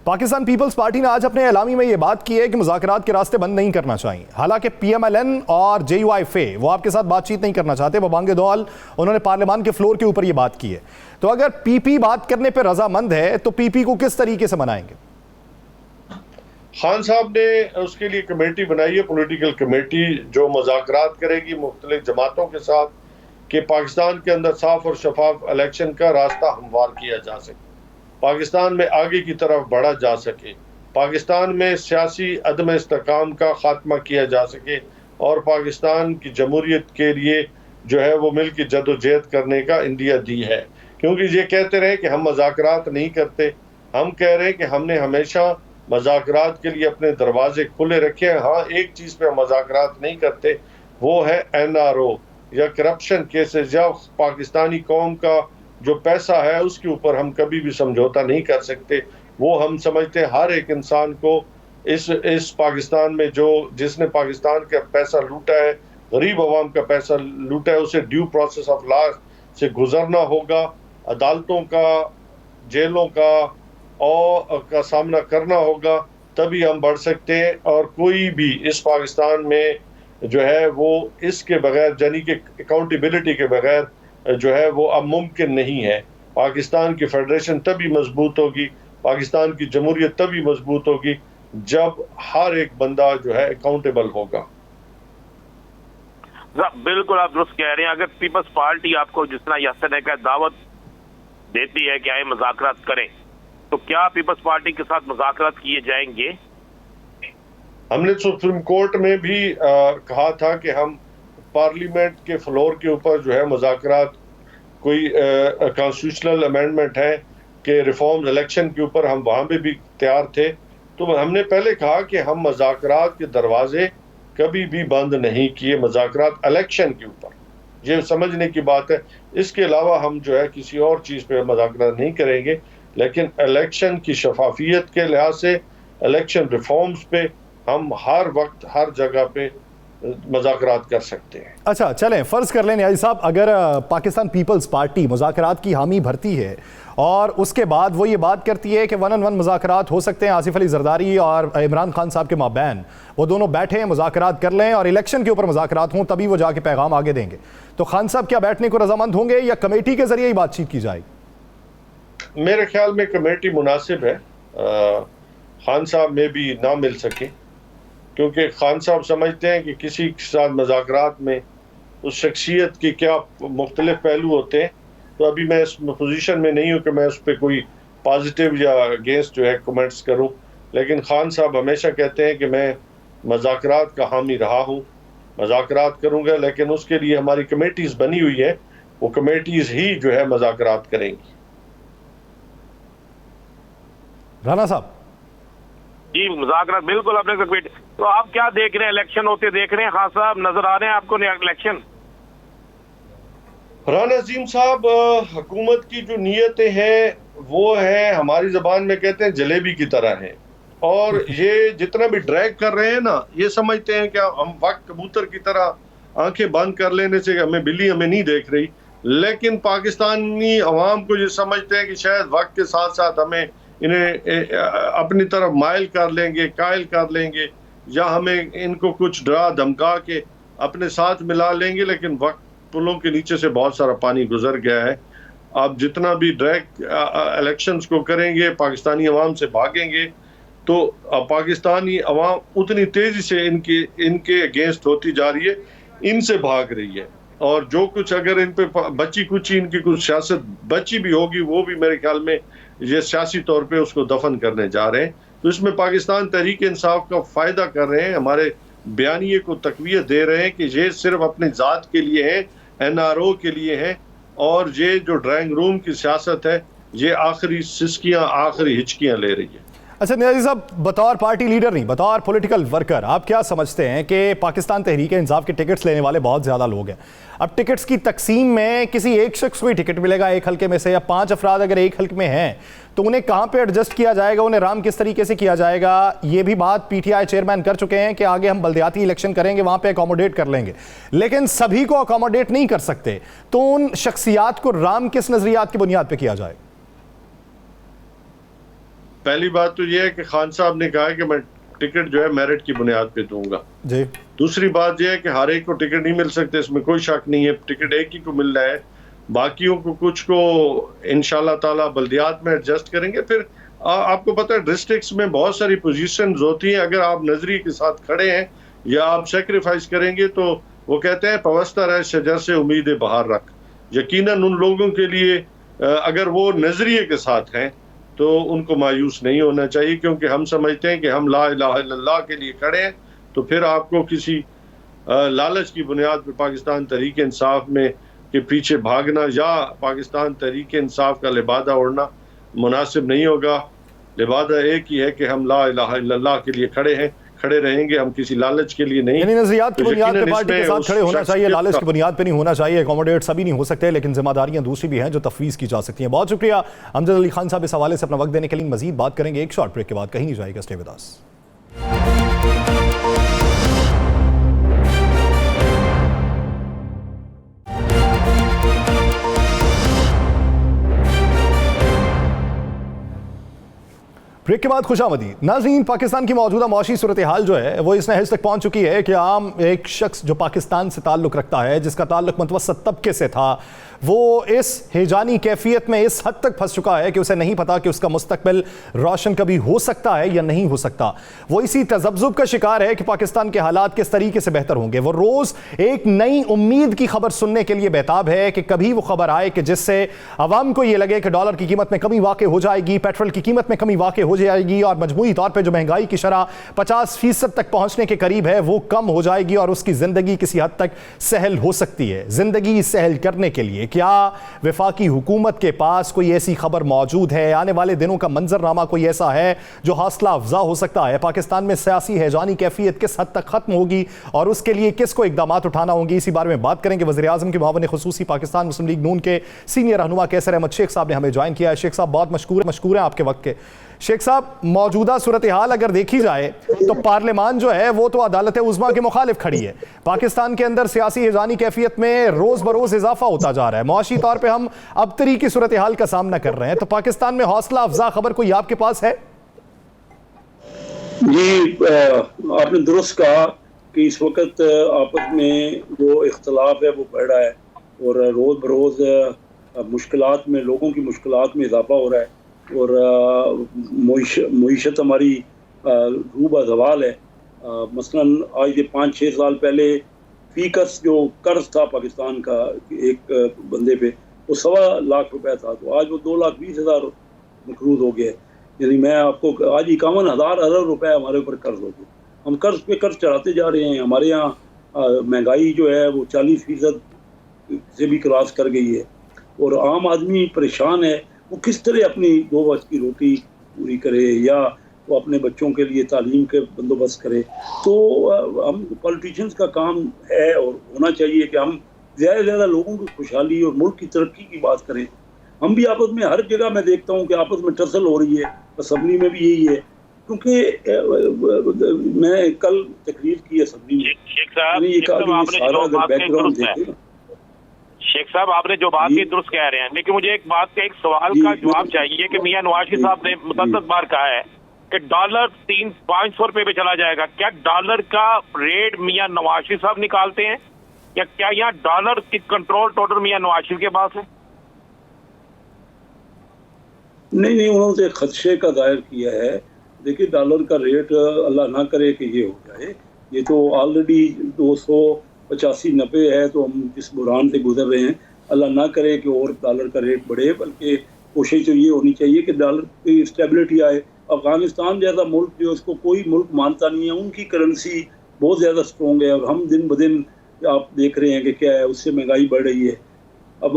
पाकिस्तान पीपल्स पार्टी ने आज अपने एलामी में ये बात की है कि मुज़ाकरात के रास्ते बंद नहीं करना चाहिए। हालांकि पीएमएलएन और JUIFA वो आपके साथ बातचीत नहीं करना चाहते। बबांगे दौल उन्होंने पार्लियामान के फ्लोर के ऊपर ये बात की है। तो अगर पीपी बात करने पर रजामंद है तो पीपी को किस तरीके से मनाएंगे? खान साहब ने उसके लिए कमेटी बनाई है, पॉलिटिकल कमेटी, जो मुज़ाकरात करेगी मुख्तलिफ जमातों के साथ कि पाकिस्तान के अंदर साफ और शफाफ इलेक्शन का रास्ता हमवार किया जा सके, पाकिस्तान में आगे की तरफ बढ़ा जा सके, पाकिस्तान में सियासी अदम इस्तेकाम का खात्मा किया जा सके और पाकिस्तान की जमहूरियत के लिए जो है वो मिल की जदोजहद करने का इंडिया दी है। क्योंकि ये कहते रहे कि हम मुज़ाकरात नहीं करते, हम कह रहे हैं कि हमने हमेशा मुज़ाकरात के लिए अपने दरवाजे खुले रखे हैं। हाँ, एक चीज़ पे हम मुज़ाकरात नहीं करते, वो है NRO या करप्शन केसेस या पाकिस्तानी कौम का जो पैसा है उसके ऊपर हम कभी भी समझौता नहीं कर सकते। वो हम समझते हैं हर एक इंसान को इस पाकिस्तान में जिसने पाकिस्तान का पैसा लूटा है, गरीब अवाम का पैसा लूटा है, उसे ड्यू प्रोसेस ऑफ लॉ से गुजरना होगा, अदालतों का, जेलों का और का सामना करना होगा, तभी हम बढ़ सकते हैं। और कोई भी इस पाकिस्तान में जो है वो इसके बगैर यानी कि अकाउंटेबिलिटी के बगैर जो है वो अब मुमकिन नहीं है। पाकिस्तान की फेडरेशन तभी मजबूत होगी, पाकिस्तान की जमहूरियत तभी मजबूत होगी जब हर एक बंदा जो है अकाउंटेबल होगा। बिल्कुल आप दुरुस्त कह रहे हैं। अगर पीपल्स पार्टी आपको जिस तरह यासर ने कहा दावत देती है कि आए मुज़ाकरात करें, तो क्या पीपल्स पार्टी के साथ मुज़ाकरात किए जाएंगे? हमने सुप्रीम कोर्ट में भी कहा था कि हम पार्लियामेंट के फ्लोर के ऊपर जो है मुज़ाकरात, कोई कॉन्स्टिट्यूशनल अमेंडमेंट है कि रिफॉर्म्स इलेक्शन के ऊपर, हम वहाँ पे भी तैयार थे। तो हमने पहले कहा कि हम मुज़ाकरात के दरवाजे कभी भी बंद नहीं किए, मुज़ाकरात इलेक्शन के ऊपर, ये समझने की बात है। इसके अलावा हम जो है किसी और चीज़ पे मुज़ाकरात नहीं करेंगे, लेकिन इलेक्शन की शफाफियत के लिहाज से, इलेक्शन रिफॉर्म्स पे हम हर वक्त हर जगह पे मुज़ाकरात कर सकते हैं। अच्छा चलें, फ़र्ज़ कर लें नियाज़ी साहब, अगर पाकिस्तान पीपल्स पार्टी मुज़ाकरात की हामी भरती है और उसके बाद वो ये बात करती है कि 1-on-1 मुज़ाकरात हो सकते हैं, आसिफ अली जरदारी और इमरान खान साहब के माबैन वो दोनों बैठे मुज़ाकरात कर लें और इलेक्शन के ऊपर मुज़ाकरात हों, तभी वो जाके पैगाम आगे देंगे, तो खान साहब क्या बैठने को रजामंद होंगे या कमेटी के जरिए ही बातचीत की जाएगी? मेरे ख्याल में कमेटी मुनासिब है। खान साहब में भी ना मिल सके, क्योंकि खान साहब समझते हैं कि किसी के साथ मुज़ाकरात में उस शख्सियत की क्या मुख्तलिफ पहलू होते हैं। तो अभी मैं इस पोजीशन में नहीं हूँ कि मैं उस पर कोई पॉजिटिव या अगेंस्ट जो है कमेंट्स करूँ, लेकिन खान साहब हमेशा कहते हैं कि मैं मुज़ाकरात का हामी रहा हूँ, मुज़ाकरात करूँगा, लेकिन उसके लिए हमारी कमेटीज़ बनी हुई है, वो कमेटीज़ ही जो है मुज़ाकरात करेंगी। राना साहब जी, मुज़ाकरात बिल्कुल अपने कमेटी। तो आप क्या देख रहे हैं, इलेक्शन होते देख रहे हैं खान साहब, नजर आ रहे हैं आपको इलेक्शन? राना अजीम साहब, हुकूमत की जो नीयतें हैं वो है, हमारी ज़बान में कहते हैं जलेबी की तरह है, और ये जितना भी ड्रैग कर रहे हैं ना, ये समझते हैं कि हम वक्त कबूतर की तरह आंखें बंद कर लेने से हमें बिल्ली हमें नहीं देख रही, लेकिन पाकिस्तानी अवाम को ये समझते हैं कि शायद वक्त के साथ साथ हमें इन्हें अपनी तरफ माइल कर लेंगे, कायल कर लेंगे, या हमें इनको कुछ डरा धमका के अपने साथ मिला लेंगे, लेकिन वक्त पुलों के नीचे से बहुत सारा पानी गुजर गया है। आप जितना भी डायरेक्ट इलेक्शंस को करेंगे, पाकिस्तानी अवाम से भागेंगे, तो पाकिस्तानी अवाम उतनी तेजी से इनके अगेंस्ट होती जा रही है, इनसे भाग रही है। और जो कुछ अगर इन पे बची कुची इनकी कुछ सियासत बची भी होगी, वो भी मेरे ख्याल में ये सियासी तौर पे उसको दफन करने जा रहे हैं। तो इसमें पाकिस्तान तहरीक इंसाफ का फायदा कर रहे हैं, हमारे बयानिए को तकवीत दे रहे हैं कि ये सिर्फ अपनी जात के लिए है, NRO के लिए है, और ये जो ड्राइंग रूम की सियासत है ये आखिरी सिसकियां, आखिरी हिचकियां ले रही है। अच्छा नियाज़ी साहब, बतौर पार्टी लीडर नहीं, बतौर पॉलिटिकल वर्कर, आप क्या समझते हैं कि पाकिस्तान तहरीक इंसाफ के टिकट्स लेने वाले बहुत ज़्यादा लोग हैं। अब टिकट्स की तकसीम में किसी एक शख्स को ही टिकट मिलेगा एक हल्के में से, या 5 अफराद अगर एक हल्के में हैं तो उन्हें कहाँ पे एडजस्ट किया जाएगा, उन्हें राम किस तरीके से किया जाएगा। ये भी बात PTI चेयरमैन कर चुके हैं कि आगे हम बल्दियाती इलेक्शन करेंगे, वहाँ पे अकोमोडेट कर लेंगे, लेकिन सभी को अकोमोडेट नहीं कर सकते। तो उन शख्सियात को राम किस नज़रियात की बुनियाद पर किया जाए? पहली बात तो यह है कि खान साहब ने कहा है कि मैं टिकट जो है मेरिट की बुनियाद पे दूंगा जी। दूसरी बात यह है कि हर एक को टिकट नहीं मिल सकते, इसमें कोई शक नहीं है। टिकट एक ही को मिल रहा है, बाकियों को कुछ को इंशाल्लाह ताला बल्दियात में एडजस्ट करेंगे। फिर आपको पता है डिस्ट्रिक्ट्स में बहुत सारी पोजीशंस होती हैं, अगर आप नजरिए के साथ खड़े हैं या आप सेक्रीफाइस करेंगे तो वो कहते हैं पवस्ता रहे शजर से उम्मीद बाहर रख। यकीनन उन लोगों के लिए अगर वो नजरिए के साथ हैं तो उनको मायूस नहीं होना चाहिए, क्योंकि हम समझते हैं कि हम ला इलाहा इल्लल्लाह के लिए खड़े हैं। तो फिर आपको किसी लालच की बुनियाद पर पाकिस्तान तहरीक इंसाफ में के पीछे भागना या पाकिस्तान तहरीक इंसाफ का लिबादा ओढ़ना मुनासिब नहीं होगा। लिबादा एक ही है कि हम ला इलाहा इल्लल्लाह के लिए खड़े हैं, खड़े रहेंगे, हम किसी लालच के लिए नहीं। यानी नजरियात की बुनियाद पे पार्टी के साथ खड़े होना चाहिए, लालच की बुनियाद पे नहीं होना चाहिए। अकोमोडेट सभी नहीं हो सकते, लेकिन जिम्मेदारियां दूसरी भी हैं जो तफवीज़ की जा सकती हैं। बहुत शुक्रिया अमजद अली खान साहब इस हवाले से अपना वक्त देने के लिए। मजीद बात करेंगे एक शॉर्ट ब्रेक के बाद, कहीं नहीं जाएगा, स्टे विद अस। ब्रेक के बाद खुशामदीद नाज़रीन। पाकिस्तान की मौजूदा मौशी सूरत हाल जो है वो इस नहज तक पहुंच चुकी है कि आम एक शख्स जो पाकिस्तान से ताल्लुक़ रखता है, जिसका ताल्लुक़ मुतवस्सत तबके से था, वो इस हिजानी कैफियत में इस हद तक फंस चुका है कि उसे नहीं पता कि उसका मुस्तकबिल रोशन कभी हो सकता है या नहीं हो सकता। वो इसी तज़ब्ज़ुब का शिकार है कि पाकिस्तान के हालात किस तरीके से बेहतर होंगे। वो रोज़ एक नई उम्मीद की खबर सुनने के लिए बेताब है कि कभी वो खबर आए कि जिससे अवाम को ये लगे कि डॉलर की कीमत में कमी वाक़ हो जाएगी, पेट्रोल की कीमत में कमी वाक़ हो जाएगी और मजमूई तौर पर जो महंगाई की शरह 50% तक पहुंचने के करीब है वो कम हो जाएगी और उसकी ज़िंदगी किसी हद तक सहल हो सकती है। ज़िंदगी सहल करने के लिए क्या वफाकी हुकूमत के पास कोई ऐसी खबर मौजूद है? आने वाले दिनों का मंजरनामा कोई ऐसा है जो हौसला अफजा हो सकता है? पाकिस्तान में सियासी हैजानी कैफियत किस हद तक खत्म होगी और उसके लिए किसको इकदाम उठाना होंगे? इसी बारे में बात करेंगे। वज़ीर आज़म के मुआविन खुसूसी पाकिस्तान मुस्लिम लीग नून के सीनियर रहनुमा कैसर अहमद शेख साहब ने हमें ज्वाइन किया है। शेख साहब बहुत मशकूर हैं आपके वक्त के। शेख साहब, मौजूदा सूरत हाल अगर देखी जाए तो पार्लियामान जो है वो तो अदालत उज़्मा के मुखालिफ खड़ी है। पाकिस्तान के अंदर सियासी हिजानी कैफियत में रोज बरोज इजाफा होता जा रहा है। मुआशी तौर पे हम अबतरी की सूरत हाल का सामना कर रहे हैं। तो पाकिस्तान में हौसला अफजा खबर कोई आपके पास है? जी, आपने दुरुस्त कहा कि इस वक्त आपस में जो इख्तलाफ है वो बढ़ रहा है और रोज बरोज मुश्किलात में, लोगों की मुश्किलात में इजाफा हो रहा है और मुईशत हमारी रूबा जवाल है। मसलन आज से 5-6 साल पहले फीकस जो कर्ज था पाकिस्तान का एक बंदे पे वो 1.25 लाख रुपए था, तो आज वो 2,20,000 मकरूज हो गया। यानी मैं आपको आज 51,000 अरब रुपए हमारे ऊपर कर्ज हो गए। हम कर्ज पे कर्ज चढ़ाते जा रहे हैं। हमारे यहाँ महंगाई जो है वो 40% से भी क्रॉस कर गई है और आम आदमी परेशान है। वो किस तरह अपनी 2 वक्त की रोटी पूरी करे या वो अपने बच्चों के लिए तालीम के बंदोबस्त करे। तो हम पॉलिटिशियंस का काम है और होना चाहिए कि हम ज़्यादा से ज़्यादा लोगों की खुशहाली और मुल्क की तरक्की की बात करें। हम भी आपस में हर जगह मैं देखता हूँ कि आपस में टसल हो रही है, असम्बली में भी यही है। क्योंकि मैं कल तकरीर की असम्बली में, शेख साहब आपने जो बात की दुरुस्त कह रहे हैं, लेकिन मुझे एक बात का, एक सवाल का जवाब चाहिए कि मियां नवाज शरीफ साहब ने मुतअद्दिद बार कहा है कि डॉलर 300-500 रुपए पे चला जाएगा। क्या डॉलर का रेट मियां नवाज शरीफ साहब निकालते हैं या क्या यहाँ डॉलर की कंट्रोल टोटल मियां नवाज शरीफ के पास है? नहीं, उन्होंने खदशे का जाहिर किया है। देखिए, डॉलर का रेट अल्लाह ना करे कि ये हो जाए, ये तो ऑलरेडी 285-90 है, तो हम जिस बुरान से गुजर रहे हैं, अल्लाह ना करे कि और डॉलर का रेट बढ़े, बल्कि कोशिश तो ये होनी चाहिए कि डॉलर की स्टेबिलिटी आए। अफगानिस्तान जैसा मुल्क जो उसको कोई मुल्क मानता नहीं है, उनकी करेंसी बहुत ज़्यादा स्ट्रॉन्ग है, और हम दिन ब दिन आप देख रहे हैं कि क्या है, उससे महंगाई बढ़ रही है। अब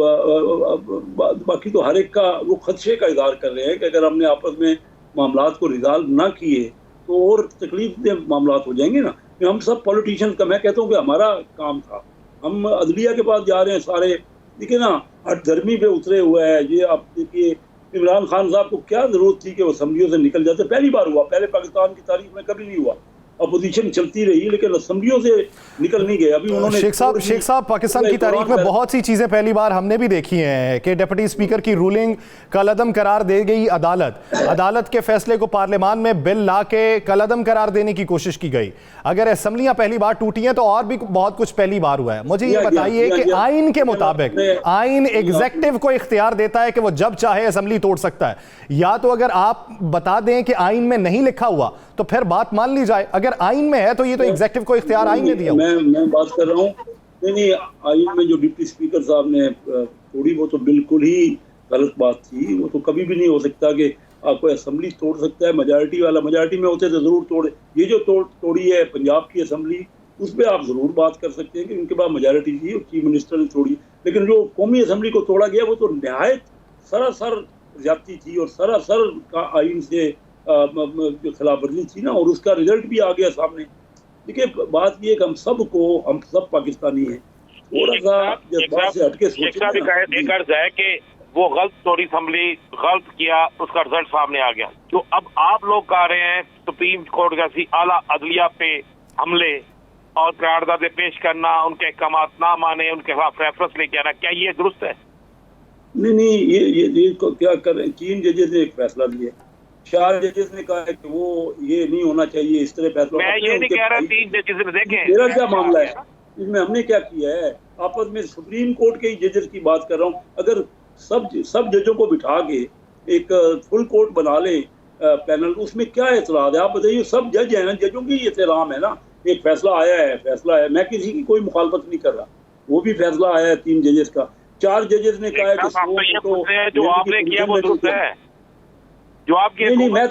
बाकी तो हर एक का वो खदशे का इज़हार कर रहे हैं कि अगर हमने आपस में मामलात को रिजॉल्व ना किए तो और तकलीफ दे मामलात हो जाएंगे ना। हम सब पॉलिटिशियंस का, मैं कहता हूँ कि हमारा काम था, हम अदलिया के पास जा रहे हैं सारे, देखिए ना, हठधर्मी पे उतरे हुए हैं। ये आप देखिए, इमरान खान साहब को क्या जरूरत थी कि वो असम्बलियों से निकल जाते। पहली बार हुआ, पहले पाकिस्तान की तारीख में कभी नहीं हुआ। अपोजिशन चलती रही लेकिन असम्बलियों से निकल नहीं गए। अभी उन्होंने शेख साहब पाकिस्तान की तारीख में बहुत सी चीजें पहली बार हमने भी देखी हैं कि डिप्टी स्पीकर की रूलिंग कलअदम करार दे गई अदालत के फैसले को पार्लियामान में बिल ला के कलअदम करार देने की कोशिश की गई। अगर असम्बलियां पहली बार टूटी हैं तो और भी बहुत कुछ पहली बार हुआ है। मुझे ये बताइए कि आइन के मुताबिक आइन एग्जेक्टिव को इख्तियार देता है कि वो जब चाहे असम्बली तोड़ सकता है, या तो अगर आप बता दें कि आइन में नहीं लिखा हुआ तो फिर बात मान ली जाए, अगर आइन में है तो ये तो एग्जेक्टिव को इख्तियार आइन ने दिया। मैं बात कर रहा हूँ, नहीं, आइन में जो डिप्टी स्पीकर साहब ने तोड़ी वो तो बिल्कुल ही गलत बात थी। वो तो कभी भी नहीं हो सकता कि आपको असेंबली तोड़ सकता है। मेजॉरिटी वाला, मेजॉरिटी में होते तो जरूर तोड़े। ये जो तोड़ी है पंजाब की असेंबली, उस पर आप जरूर बात कर सकते हैं कि उनके पास मेजॉरिटी थी और चीफ मिनिस्टर ने तोड़ी। लेकिन जो कौमी असेंबली को तोड़ा गया वो तो नहायत सरासर ज्यादती थी और सरासर का आइन से जो खिलाफ वर्जी थी ना, और उसका रिजल्ट भी आ गया सामने। देखिए, बात ये कि हम सब पाकिस्तानी हैं, थोड़ा सा जज्बात से हटके सोचें। एक अर्ज है कि वो गलत तोड़ी असेंबली, गलत किया, उसका रिजल्ट सामने आ गया। जो अब आप लोग कह रहे हैं सुप्रीम कोर्ट जैसी आला अदलिया पे हमले और करारदादे पेश करना, उनके अहकाम ना माने, उनके खिलाफ रेफरेंस लेके आना, क्या ये दुरुस्त है? नहीं, ये क्या कर रहे हैं? 3 जजेस ने एक फैसला दिया, 4 जजेस ने कहा है कि वो ये नहीं होना चाहिए, इस तरह फैसला। मैं ये नहीं कह रहा 3 जजेस ने, देखें मेरा क्या मामला है इसमें, हमने क्या किया है आपस में, सुप्रीम कोर्ट के ही जजेस की बात कर रहा हूँ। अगर सब जजों को बिठा के एक फुल कोर्ट बना ले पैनल, उसमें क्या एतराज है? आप बताइए, सब जज है ना, जजों की एहतराम है ना। एक फैसला है, मैं किसी की कोई मुखालफत नहीं कर रहा, वो भी फैसला आया है 3 जजेस का। 4 जजेस ने कहा है कि जो आपने किया वो दुरुस्त है, जो आपके नहीं, मैं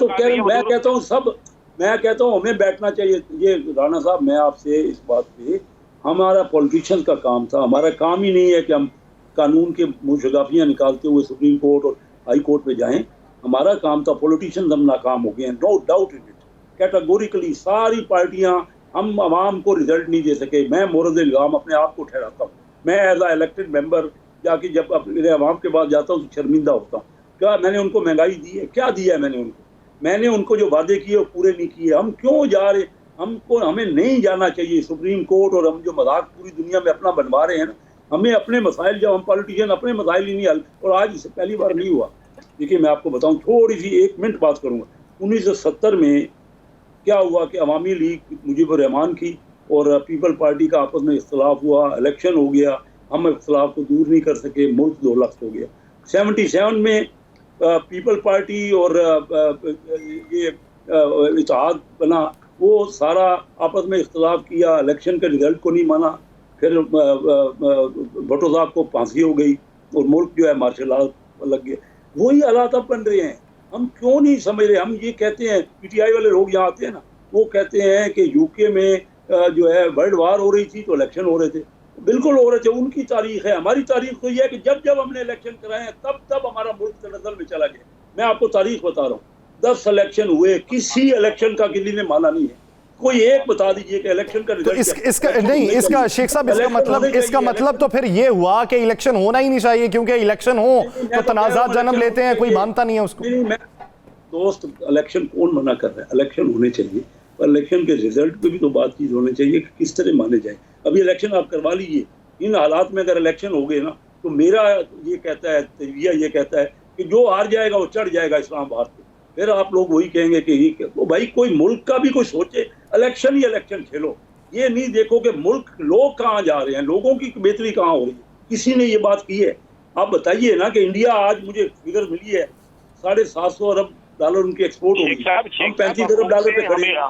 कहता हूँ हमें बैठना चाहिए। ये राणा साहब, मैं आपसे इस बात पे, हमारा पॉलिटिशियन का काम था, हमारा काम ही नहीं है कि हम कानून के मुशगाफियाँ निकालते हुए सुप्रीम कोर्ट और हाई कोर्ट पे जाएं। हमारा काम था, पॉलिटिशियन हम नाकाम हो गए हैं, no doubt in it, categorically. सारी पार्टियां, हम आवाम को रिजल्ट नहीं दे सके। मैं मोरद इल्जाम अपने आप को ठहराता हूँ। मैं एज आ इलेक्टेड मेंबर जाके जब अपने आवाम के पास जाता हूँ तो शर्मिंदा होता हूँ। क्या मैंने उनको महंगाई दी है? क्या दिया है मैंने उनको जो वादे किए वो पूरे नहीं किए। हम क्यों जा रहे? हमें नहीं जाना चाहिए सुप्रीम कोर्ट। और हम जो मजाक पूरी दुनिया में अपना बनवा रहे हैं ना, हमें अपने मसाइल, जब हम पॉलिटिशियन अपने मसाइल ही नहीं हल, और आज इससे पहली बार नहीं हुआ। देखिए, मैं आपको बताऊं, थोड़ी सी 1 मिनट बात करूंगा। 1970 में क्या हुआ कि अवामी लीग मुजीबुर रहमान की और पीपल पार्टी का आपस में इख्तलाफ हुआ, इलेक्शन हो गया, हम इख्तलाफ को दूर नहीं कर सके, मुल्क 2 लख्त हो गया। 77 में पीपल पार्टी और ये इत्तेहाद बना, वो सारा आपस में इख्तलाफ किया, इलेक्शन के रिजल्ट को नहीं माना, फिर भुट्टो साहब को फांसी हो गई और मुल्क जो है मार्शल लॉ लग गया। वही हालात अब बन रहे हैं। हम क्यों नहीं समझ रहे? हम ये कहते हैं, पीटीआई वाले लोग यहाँ आते हैं ना, वो कहते हैं कि यूके में जो है वर्ल्ड वार हो रही थी तो इलेक्शन हो रहे थे। बिल्कुल हो रहे थे, उनकी तारीख है। हमारी तारीख तो ये है कि जब हमने इलेक्शन कराए हैं तब हमारा मुल्क तनज़्ज़ुल में चला गया। मैं आपको तारीख बता रहा हूँ, 10 इलेक्शन हुए, किसी इलेक्शन का किसी ने माना नहीं है। कोई एक बता दीजिए कि इलेक्शन का रिजल्ट इसका शेख साहब, इसका मतलब तो फिर ये हुआ कि इलेक्शन होना ही नहीं चाहिए, क्योंकि इलेक्शन हो तो तनाज़ात जन्म लेते हैं, कोई मानता नहीं है उसको। दोस्त, इलेक्शन कौन मना कर रहा है? इलेक्शन होने चाहिए, पर इलेक्शन के रिजल्ट पे भी तो बातचीत होनी चाहिए कि किस तरह माने जाए। अभी इलेक्शन आप करवा लीजिए, इन हालात में अगर इलेक्शन हो गए ना, तो मेरा ये कहता है, तजविया ये कहता है कि जो हार जाएगा वो चढ़ जाएगा इस्लामाबाद पे। फिर आप लोग वही कहेंगे कि ये वो भाई, कोई मुल्क का भी कोई सोचे। इलेक्शन ही इलेक्शन खेलो, ये नहीं देखो कि मुल्क, लोग कहाँ जा रहे हैं, लोगों की बेहतरी कहाँ हो रही है। किसी ने ये बात की है? आप बताइए ना कि इंडिया, आज मुझे फिगर मिली है, $750 अरब उनकी एक्सपोर्ट होगी, हम 35 अरब डॉलर पे खड़े हैं।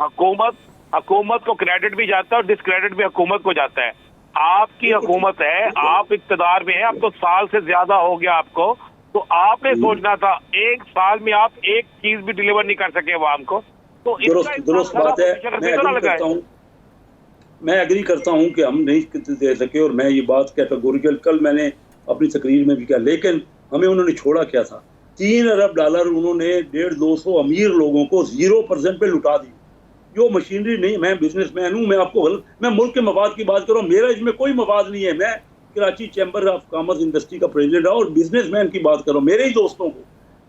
हुकूमत को क्रेडिट भी जाता है और डिसक्रेडिट भी हुकूमत को जाता है। आपकी हुकूमत है, आप इक़्तिदार में है, अब तो साल से ज्यादा हो गया आपको, तो आपने सोचना था एक साल में आप एक चीज भी डिलीवर नहीं कर सके अवाम को। तो दुरुस्त बात है, मैं एग्री करता हूँ कि हम नहीं दे सके, और मैं ये बात कैटेगोरिकल कल मैंने अपनी तकरीर में भी कहा, लेकिन हमें उन्होंने छोड़ा क्या था? $3 अरब उन्होंने 150-200 अमीर लोगों को 0% पे लुटा दी। जो मशीनरी नहीं, मैं बिजनेसमैन हूँ, मैं मुल्क के मवाद की बात कर रहा हूँ, मेरा इसमें कोई मवाद नहीं है। मैं Karachi chamber of commerce industry का प्रेसिडेंट रहा और बिजनेसमैन की बात कर रहा हूँ। मेरे ही दोस्तों को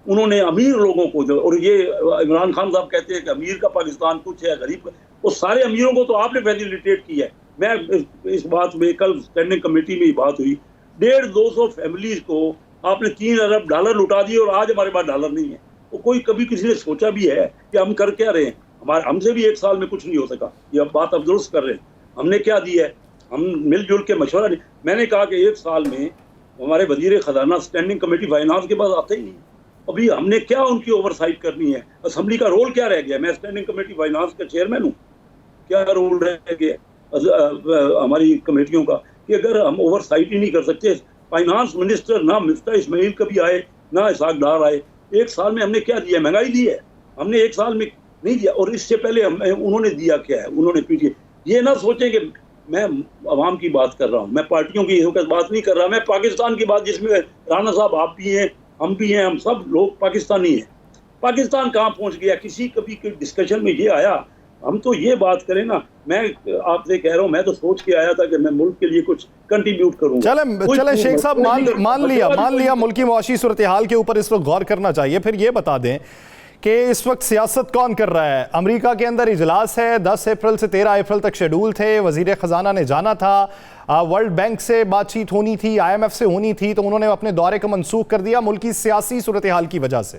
उन्होंने, अमीर लोगों को जो, और ये इमरान खान साहब कहते हैं कि अमीर का पाकिस्तान कुछ है, गरीब का, वो सारे अमीरों को तो आपने फैसिलिटेट किया है। मैं इस बात में, कल स्टैंडिंग कमेटी में ही बात हुई, 150-200 फैमिलीज को आपने $3 अरब लुटा दिए और आज हमारे पास डॉलर नहीं है। तो कोई कभी किसी ने सोचा भी है कि हम कर क्या रहे हैं? हमसे भी एक साल में कुछ नहीं हो सका, ये बात अब दुरुस्त कर रहे हैं। हमने क्या दिया है? हम मिलजुल के मशवरा नहीं। मैंने कहा कि एक साल में हमारे वजीर खजाना स्टैंडिंग कमेटी फाइनेंस के पास आते ही नहीं। अभी हमने क्या उनकी ओवरसाइट करनी है? असेंबली का रोल क्या रह गया? मैं स्टैंडिंग कमेटी फाइनेंस का चेयरमैन हूँ, क्या रोल रह गया हमारी कमेटियों का कि अगर हम ओवरसाइट ही नहीं कर सकते? फाइनेंस मिनिस्टर ना मिफ्ता इस्माइल कभी आए, ना इसाक डार आए। एक साल में हमने क्या दिया? महंगाई दी है हमने, एक साल में नहीं दिया। और इससे पहले उन्होंने दिया क्या है? उन्होंने पीछे ये ना सोचें कि मैं अवाम की बात कर रहा हूँ, मैं पार्टियों की बात नहीं कर रहा, मैं पाकिस्तान की बात, जिसमें राना साहब आप भी हैं, हम भी हैं, हम सब लोग पाकिस्तानी हैं। पाकिस्तान कहाँ पहुँच गया? किसी कभी डिस्कशन में ये आया? हम तो ये बात करें ना, मैं आपसे कह रहा हूँ, मैं तो सोच के आया था कि मैं मुल्क के लिए कुछ कंट्रीब्यूट करूँगा। चले शेख साहब, मान लिया मुल्क की मुआशी सूरत हाल के ऊपर इस वक्त गौर करना चाहिए। फिर ये बता दें कि इस वक्त सियासत कौन कर रहा है? अमेरिका के अंदर इजलास है, 10 अप्रैल से 13 अप्रैल तक शेड्यूल थे, वजीर खजाना ने जाना था, वर्ल्ड बैंक से बातचीत होनी थी, IMF से होनी थी, तो उन्होंने अपने दौरे को मनसूख कर दिया मुल्क की सियासी सूरत हाल की वजह से।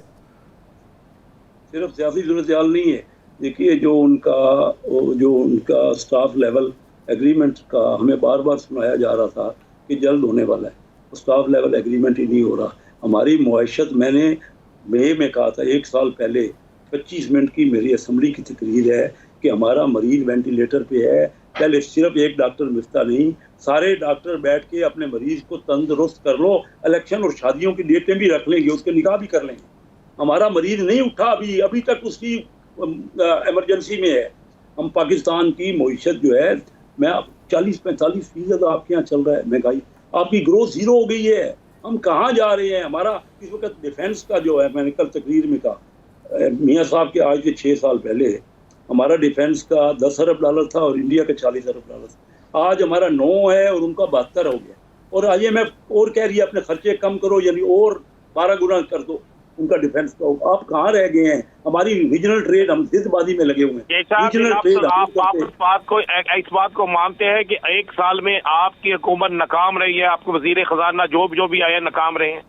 सिर्फ सियासी सूरत हाल नहीं है, देखिए जो उनका स्टाफ लेवल एग्रीमेंट का हमें बार बार सुनाया जा रहा था कि जल्द होने वाला है, स्टाफ लेवल एग्रीमेंट ही नहीं हो रहा। हमारी मुआशत, मैंने मई में कहा था, एक साल पहले 25 मिनट की मेरी असम्बली की तकरीर है कि हमारा मरीज वेंटिलेटर पे है। पहले सिर्फ एक डॉक्टर मिफ्ता नहीं, सारे डॉक्टर बैठ के अपने मरीज को तंदुरुस्त कर लो, इलेक्शन और शादियों की डेटें भी रख लेंगे, उसके निकाह भी कर लेंगे। हमारा मरीज नहीं उठा, अभी तक उसकी इमरजेंसी में है। हम पाकिस्तान की मईशत जो है, मैं 40-45% आपके यहाँ चल रहा है महंगाई, आपकी ग्रोथ जीरो हो गई है। हम कहाँ जा रहे हैं? हमारा इस वक्त डिफेंस का जो है, मैंने कल तकरीर में कहा, मियाँ साहब के आज से 6 साल पहले हमारा डिफेंस का $10 अरब था और इंडिया का $40 अरब था। आज हमारा 9 है और उनका 72 हो गया। और IMF और कह रही है अपने खर्चे कम करो, यानी और 12 गुना कर दो उनका डिफेंस का। आप कहाँ रह गए हैं? हमारी रीजनल ट्रेड, हम जिद्दबाजी में लगे हुए हैं। आप इस बात को मानते हैं कि एक साल में आपकी हुकूमत नाकाम रही है, आपको वजीर खजाना जो भी आए नाकाम रहे हैं?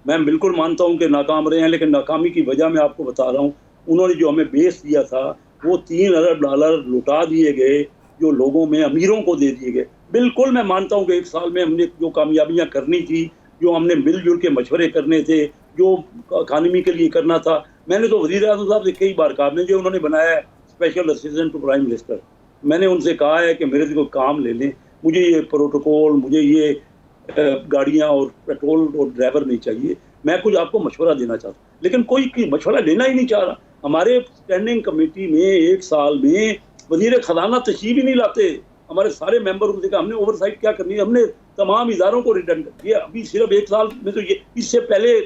मैं बिल्कुल मानता हूं कि नाकाम रहे हैं, लेकिन नाकामी की वजह मैं आपको बता रहा हूं। उन्होंने जो हमें बेस दिया था, वो $3 अरब लुटा दिए गए, जो लोगों में अमीरों को दे दिए गए। बिल्कुल मैं मानता हूं कि एक साल में हमने जो कामयाबियां करनी थी, जो हमने मिलजुल के मशवरे करने थे, जो इकानमी के लिए करना था, मैंने तो वज़ीर आज़म साहब से कई बार कहा। मैं जो उन्होंने बनाया है special assistant to prime minister, मैंने उनसे कहा है कि मेरे से कोई काम ले लें, मुझे ये प्रोटोकॉल, मुझे ये गाड़ियाँ और पेट्रोल और ड्राइवर नहीं चाहिए। मैं कुछ आपको मशवरा देना चाहता हूँ, लेकिन कोई मशवरा लेना ही नहीं चाह रहा। हमारे स्टैंडिंग कमेटी में एक साल में वज़ीर खजाना तशरीफ ही नहीं लाते। हमारे सारे मेंबर उनसे कहा हमने ओवरसाइट क्या करनी है, हमने तमाम इदारों को रिटर्न कर दिया। अभी सिर्फ एक साल में तो ये, इससे पहले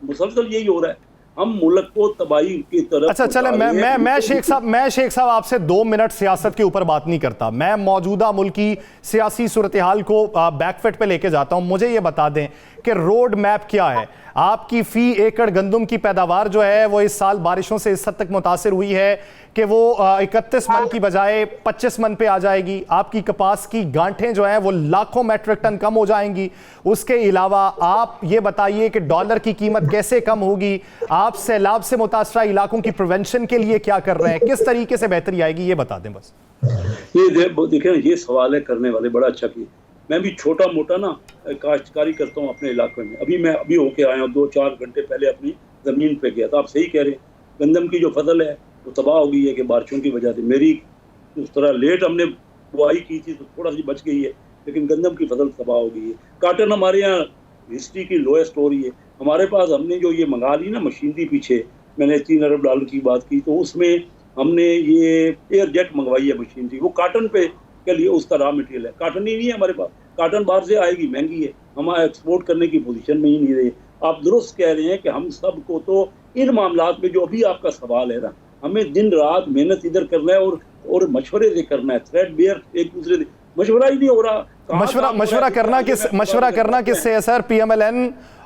मुसलसल यही हो रहा है। हम मुल्क को तबाही की तरफ। अच्छा चले, मैं शेख साहब आपसे 2 मिनट सियासत के ऊपर बात नहीं करता। मैं मौजूदा मुल्क की सियासी सूरत हाल को बैकफुट पे लेके जाता हूं। मुझे ये बता दें कि रोड मैप क्या है? आपकी फी एकड़ गंदम की पैदावार जो है वो इस साल बारिशों से इस हद तक मुतासिर हुई है कि वो 31 मन की बजाय 25 मन पे आ जाएगी। आपकी कपास की गांठें जो हैं वो लाखों मेट्रिक टन कम हो जाएंगी। उसके अलावा आप ये बताइए कि डॉलर की कीमत कैसे कम होगी? आप सैलाब से मुतासरा इलाकों की प्रिवेंशन के लिए क्या कर रहे हैं? किस तरीके से बेहतरी आएगी, ये बता दें बस। ये देखें, ये सवाल है करने वाले, बड़ा अच्छा किया। मैं भी छोटा मोटा ना काश्तकारी करता हूँ अपने इलाके में। अभी होके आया हूँ 2-4 घंटे पहले अपनी ज़मीन पे गया। तो आप सही कह रहे हैं, गंदम की जो फसल है वो तबाह हो गई है कि बारिशों की वजह से। मेरी उस तरह लेट हमने बुआई की थी तो थोड़ा सी बच गई है, लेकिन गंदम की फसल तबाह हो गई है। काटन हमारे यहाँ हिस्ट्री की लोएस्ट हो रही है। हमारे पास हमने जो ये मंगा ली ना मशीनरी, पीछे मैंने $3 अरब की बात की, तो उसमें हमने ये एयर जेट मंगवाई है मशीनरी, वो काटन पे के लिए उसका रॉ मटेरियल है। काटन ही नहीं है हमारे पास, काटन बाहर से आएगी, महंगी है, हम एक्सपोर्ट करने की पोजीशन में ही नहीं रहे। आप दुरुस्त कह रहे हैं कि हम सबको तो इन मामलात में, जो अभी आपका सवाल है ना, हमें दिन रात मेहनत इधर करना है और मशवरे से करना है, थ्रेड बेयर एक दूसरे से, मशवरा ही नहीं हो रहा। मशवरा करना किससे है सर? PMLN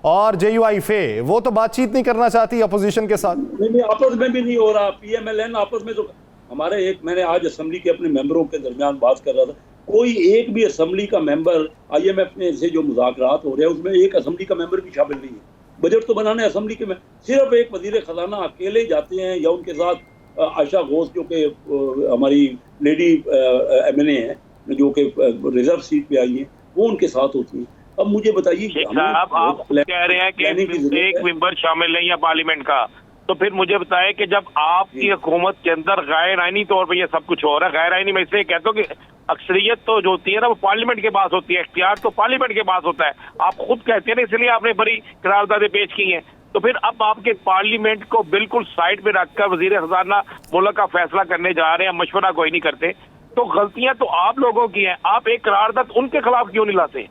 और JUIFA वो तो बातचीत नहीं करना चाहती अपोजिशन के साथ। नहीं, आपस में भी नहीं हो रहा। PMLN आपस में तो हमारे मैंने आज असेंबली के अपने मेंबरों के दरमियान बात कर रहा था, कोई एक भी असेंबली का मेंबर IMF में से जो मुज़ाकरात हो रहे हैं उसमें एक असेंबली का मेंबर भी शामिल नहीं है। बजट तो बनाने असेंबली के में सिर्फ एक वजीर खजाना अकेले जाते हैं, या उनके साथ आशा घोष जो कि हमारी लेडी MNA है जो कि रिजर्व सीट पे आई है, वो उनके साथ होती है। अब मुझे बताइए, आप कह रहे हैं कि एक मेंबर शामिल नहीं है पार्लियामेंट का, तो फिर मुझे बताएं कि जब आपकी हुकूमत के अंदर गैर आईनी तौर पर यह सब कुछ हो रहा है, गैर आईनी मैं इसलिए कहता हूँ कि अक्सरियत तो जो होती है ना वो पार्लियामेंट के पास होती है, इख्तियार तो पार्लियामेंट के पास होता है, आप खुद कहते हैं ना, इसलिए आपने बड़ी करारदादें पेश की हैं। तो फिर अब आपके पार्लियामेंट को बिल्कुल साइड पे रखकर वजीर खजाना मुल्क का फैसला करने जा रहे हैं, मशवरा कोई नहीं करते, तो गलतियां तो आप लोगों की हैं, आप एक करारदाद उनके खिलाफ क्यों नहीं लाते?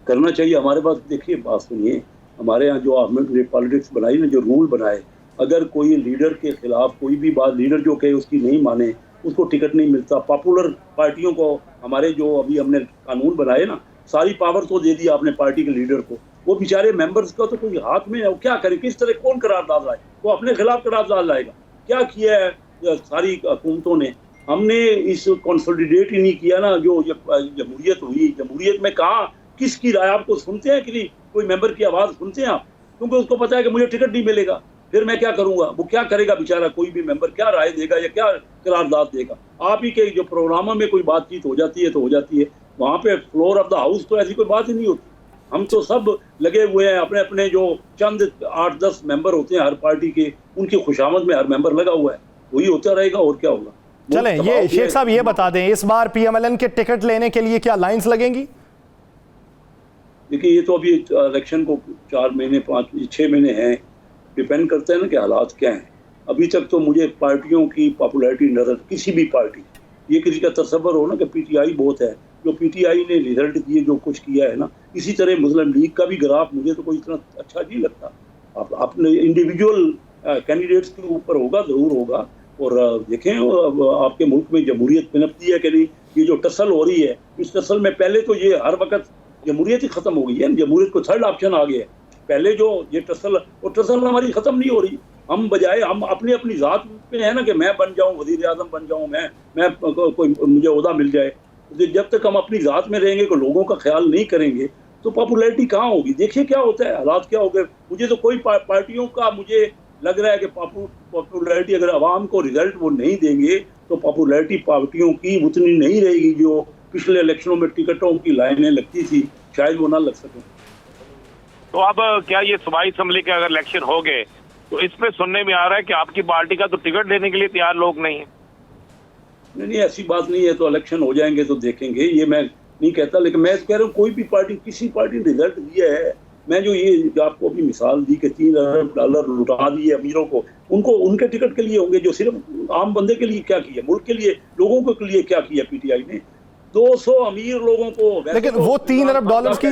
करना चाहिए हमारे पास। देखिए, बात सुनिए, हमारे यहाँ जो आपने पॉलिटिक्स बनाई ना, जो रूल बनाए, अगर कोई लीडर के खिलाफ कोई भी बात लीडर जो कहे उसकी नहीं माने, उसको टिकट नहीं मिलता। पॉपुलर पार्टियों को हमारे जो अभी हमने कानून बनाए ना, सारी पावर तो दे दी आपने पार्टी के लीडर को, वो बेचारे मेंबर्स का तो कोई हाथ में है, वो क्या करे, किस तरह कौन करारदाद लाए? वो अपने खिलाफ करारदाद लाएगा? क्या किया है सारी हुकूमतों ने? हमने इस कंसोलिडेट ही नहीं किया ना, जो जमहूरियत हुई, जमहूरियत में कहाँ किसकी राय आपको सुनते हैं? कि कोई मेंबर की आवाज़ सुनते हैं आप? क्योंकि उसको पता है कि मुझे टिकट नहीं मिलेगा, फिर मैं क्या करूंगा? वो क्या करेगा बेचारा? कोई भी मेंबर क्या राय देगा या क्या करारदाद देगा? आप ही के जो प्रोग्रामों में कोई बातचीत हो जाती है तो हो जाती है, वहाँ पे फ्लोर ऑफ द हाउस तो ऐसी कोई बात ही नहीं होती। हम तो सब लगे हुए हैं, अपने अपने जो चंद 8-10 मेंबर होते हैं हर पार्टी के, उनकी खुशामद में हर मेंबर लगा हुआ है, वही होता रहेगा और क्या होगा। चलें, ये शेख साहब ये बता दें, इस बार PMLN के टिकट लेने के लिए क्या लाइंस लगेंगी? देखिए, ये तो अभी इलेक्शन को 4 महीने 5-6 महीने हैं, डिपेंड करते हैं ना कि हालात क्या हैं। अभी तक तो मुझे पार्टियों की पॉपुलैरिटी नजर, किसी भी पार्टी, ये किसी का तसव्वुर हो ना कि PTI बहुत है, जो PTI ने रिजल्ट दिए, जो कुछ किया है ना, इसी तरह मुस्लिम लीग का भी ग्राफ मुझे तो कोई इतना अच्छा नहीं लगता। आप अपने इंडिविजुअल कैंडिडेट्स के ऊपर होगा, जरूर होगा। और देखें आपके मुल्क में जमहूरियत पनपती है कि नहीं। ये जो टसल हो रही है, इस टसल में पहले तो ये हर वक्त जमहूरियत ही खत्म हो गई है, जमहूरियत को थर्ड ऑप्शन आ गया है। पहले जो ये टसल, वो टसल हमारी खत्म नहीं हो रही। हम बजाय हम अपनी अपनी ज़ात पे है ना कि मैं बन जाऊं, वजीर आज़म बन जाऊं, मैं कोई मुझे ओहदा मिल जाए। जब तक हम अपनी ज़ात में रहेंगे, कोई लोगों का ख्याल नहीं करेंगे, तो पॉपुलैरिटी कहाँ होगी? देखिए क्या होता है, हालात क्या हो गए। मुझे तो कोई पार्टियों का मुझे लग रहा है कि पॉपुलैरिटी, अगर आवाम को रिजल्ट वो नहीं देंगे तो पॉपुलैरिटी पार्टियों की उतनी नहीं रहेगी जो पिछले इलेक्शनों में टिकटों की लाइनें लगती थी, शायद वो ना लग सके। तो अब क्या ये सूबाई असम्बली के अगर इलेक्शन हो गए तो इसमें सुनने में आ रहा है कि आपकी पार्टी का तो टिकट देने के लिए तैयार लोग नहीं है? नहीं, ऐसी बात नहीं है। तो इलेक्शन हो जाएंगे तो देखेंगे, ये मैं नहीं कहता, लेकिन मैं कह रहा हूँ कोई भी पार्टी, किसी पार्टी ने रिजल्ट दिया है। मैं जो ये आपको अभी मिसाल दी कि $3 अरब लुटा दिए अमीरों को, उनको उनके टिकट के लिए होंगे, जो सिर्फ आम बंदे के लिए क्या किया, मुल्क के लिए, लोगों के लिए क्या किया PTI ने? 200 अमीर लोगों को। लेकिन वो $3 अरब की,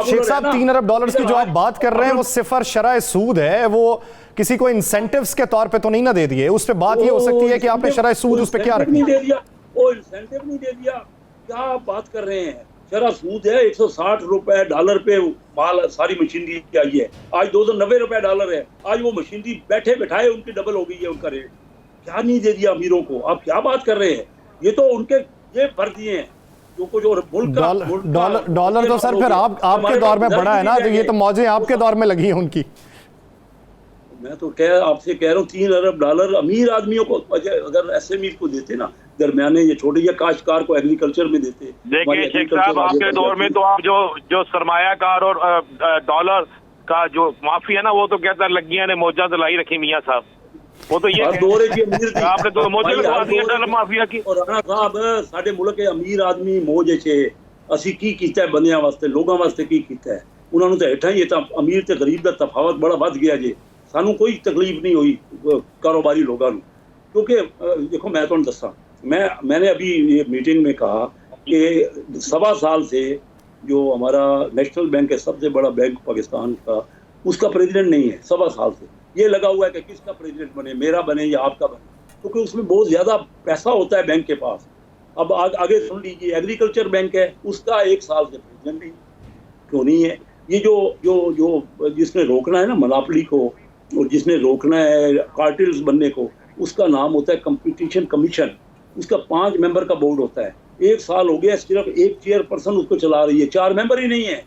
शेख साहब, $3 अरब की जो आप बात कर रहे हैं वो सिफर शरह सूद है, वो किसी को इंसेंटिव्स के तौर पे तो नहीं ना दे दिए। उस पे बात ये हो सकती है कि आपने शरह सूद उस पे क्या रखा? नहीं दे दिया, वो इंसेंटिव नहीं दे दिया। क्या आप बात कर रहे हैं? शरह सूद है, $160 पे माल सारी मशीनरी की आई है। आज $290 है। आज वो मशीनरी बैठे बैठाए उनकी डबल हो गई है उनका रेट। क्या नहीं दे दिया अमीरों को? आप क्या बात कर रहे हैं? ये तो उनके ये भर दिए हैं जो कुछ। और डॉलर तो सर फिर आपके दौर में बढ़ा है ना, तो ये तो मौजें आपके दौर में लगी हैं उनकी। मैं तो आपसे कह रहा हूँ $3 अरब अमीर आदमियों को, अगर SME को देते ना, दरमियाने ये छोटे या काश्तकार को एग्रीकल्चर में देते। देखिए शेख साहब, आपके दौर में तो आप जो सरमायाकार और डॉलर का जो माफी है ना, वो तो कहता है लग्गियां ने मौजा दिलाई रखी मियां साहब। वो तो ये हर दौरे की अमीर थी। आपने तो मौजे लगवा दिया डल माफिया की। और राणा साहब साडे मुल्क के अमीर आदमी मौज छे ਅਸੀਂ ਕੀ ਕੀਤਾ ਹੈ ਬੰਦਿਆਂ ਵਾਸਤੇ, ਲੋਕਾਂ ਵਾਸਤੇ ਕੀ ਕੀਤਾ ਹੈ, ਉਹਨਾਂ ਨੂੰ ਤਾਂ ਹੇਠਾਂ ਹੀ, ਇਹ ਤਾਂ ਅਮੀਰ ਤੇ ਗਰੀਬ ਦਾ ਤਫਾਵਤ ਬੜਾ ਵੱਧ ਗਿਆ ਜੇ। ਸਾਨੂੰ ਕੋਈ ਤਕਲੀफ नहीं हुई कारोबारी लोगों ਨੂੰ, क्योंकि देखो मैं ਤੁਹਾਨੂੰ ਦੱਸਾਂ, मैंने अभी ये मीटिंग में कहा कि 1.25 साल से जो हमारा नेशनल बैंक है, सबसे बड़ा बैंक पाकिस्तान का, उसका प्रेसिडेंट नहीं है। 1.25 साल से ये लगा हुआ है कि किसका प्रेसिडेंट बने, मेरा बने या आपका बने, क्योंकि उसमें बहुत ज़्यादा पैसा होता है बैंक के पास। अब आगे सुन लीजिए, एग्रीकल्चर बैंक है, उसका 1 साल से प्रेसिडेंट नहीं, क्यों नहीं है? ये जो जिसने रोकना है ना मोनोपोली को, और जिसने रोकना है कार्टेल्स बनने को, उसका नाम होता है कंपटीशन कमीशन। उसका 5 मेंबर का बोर्ड होता है। 1 साल हो गया, सिर्फ एक चेयरपर्सन उसको चला रही है, 4 मेंबर ही नहीं है।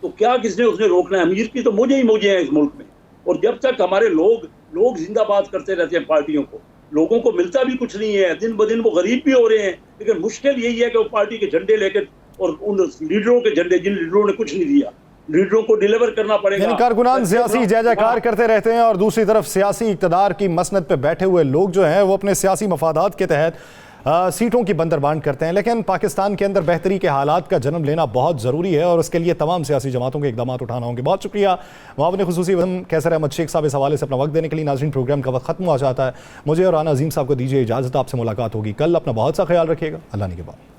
तो क्या किसने उसने रोकना है? अमीर की तो मौजें ही मौजें हैं इस मुल्क में। और जब तक हमारे लोग जिंदाबाद करते रहते हैं पार्टियों को, लोगों को मिलता भी कुछ नहीं है, दिन ब दिन वो गरीब भी हो रहे हैं। लेकिन मुश्किल यही है कि वो पार्टी के झंडे लेकर, और उन लीडरों के झंडे, जिन लीडरों ने कुछ नहीं दिया, लीडरों को डिलीवर करना पड़ेगा। यानी कारकुनान सियासी जय जयकार करते रहते हैं और दूसरी तरफ सियासी इक्तदार की मसनद पे बैठे हुए लोग जो हैं वो अपने सियासी मफादात के तहत सीटों की बंदरबांट करते हैं। लेकिन पाकिस्तान के अंदर बेहतरी के हालात का जन्म लेना बहुत ज़रूरी है और उसके लिए तमाम सियासी जमातों के इकदाम उठाना होंगे। बहुत शुक्रिया मुआविन खुसूसी वज़ीर कैसर अहमद शेख साहब इस हवाले से अपना वक्त देने के लिए। नाज़रीन, प्रोग्राम का वक्त खत्म हो जाता है। मुझे और राना अजीम साहब को दीजिए इजाज़त। आपसे मुलाकात होगी कल। अपना बहुत सा ख्याल रखिएगा। अल्लाह ने के बाद।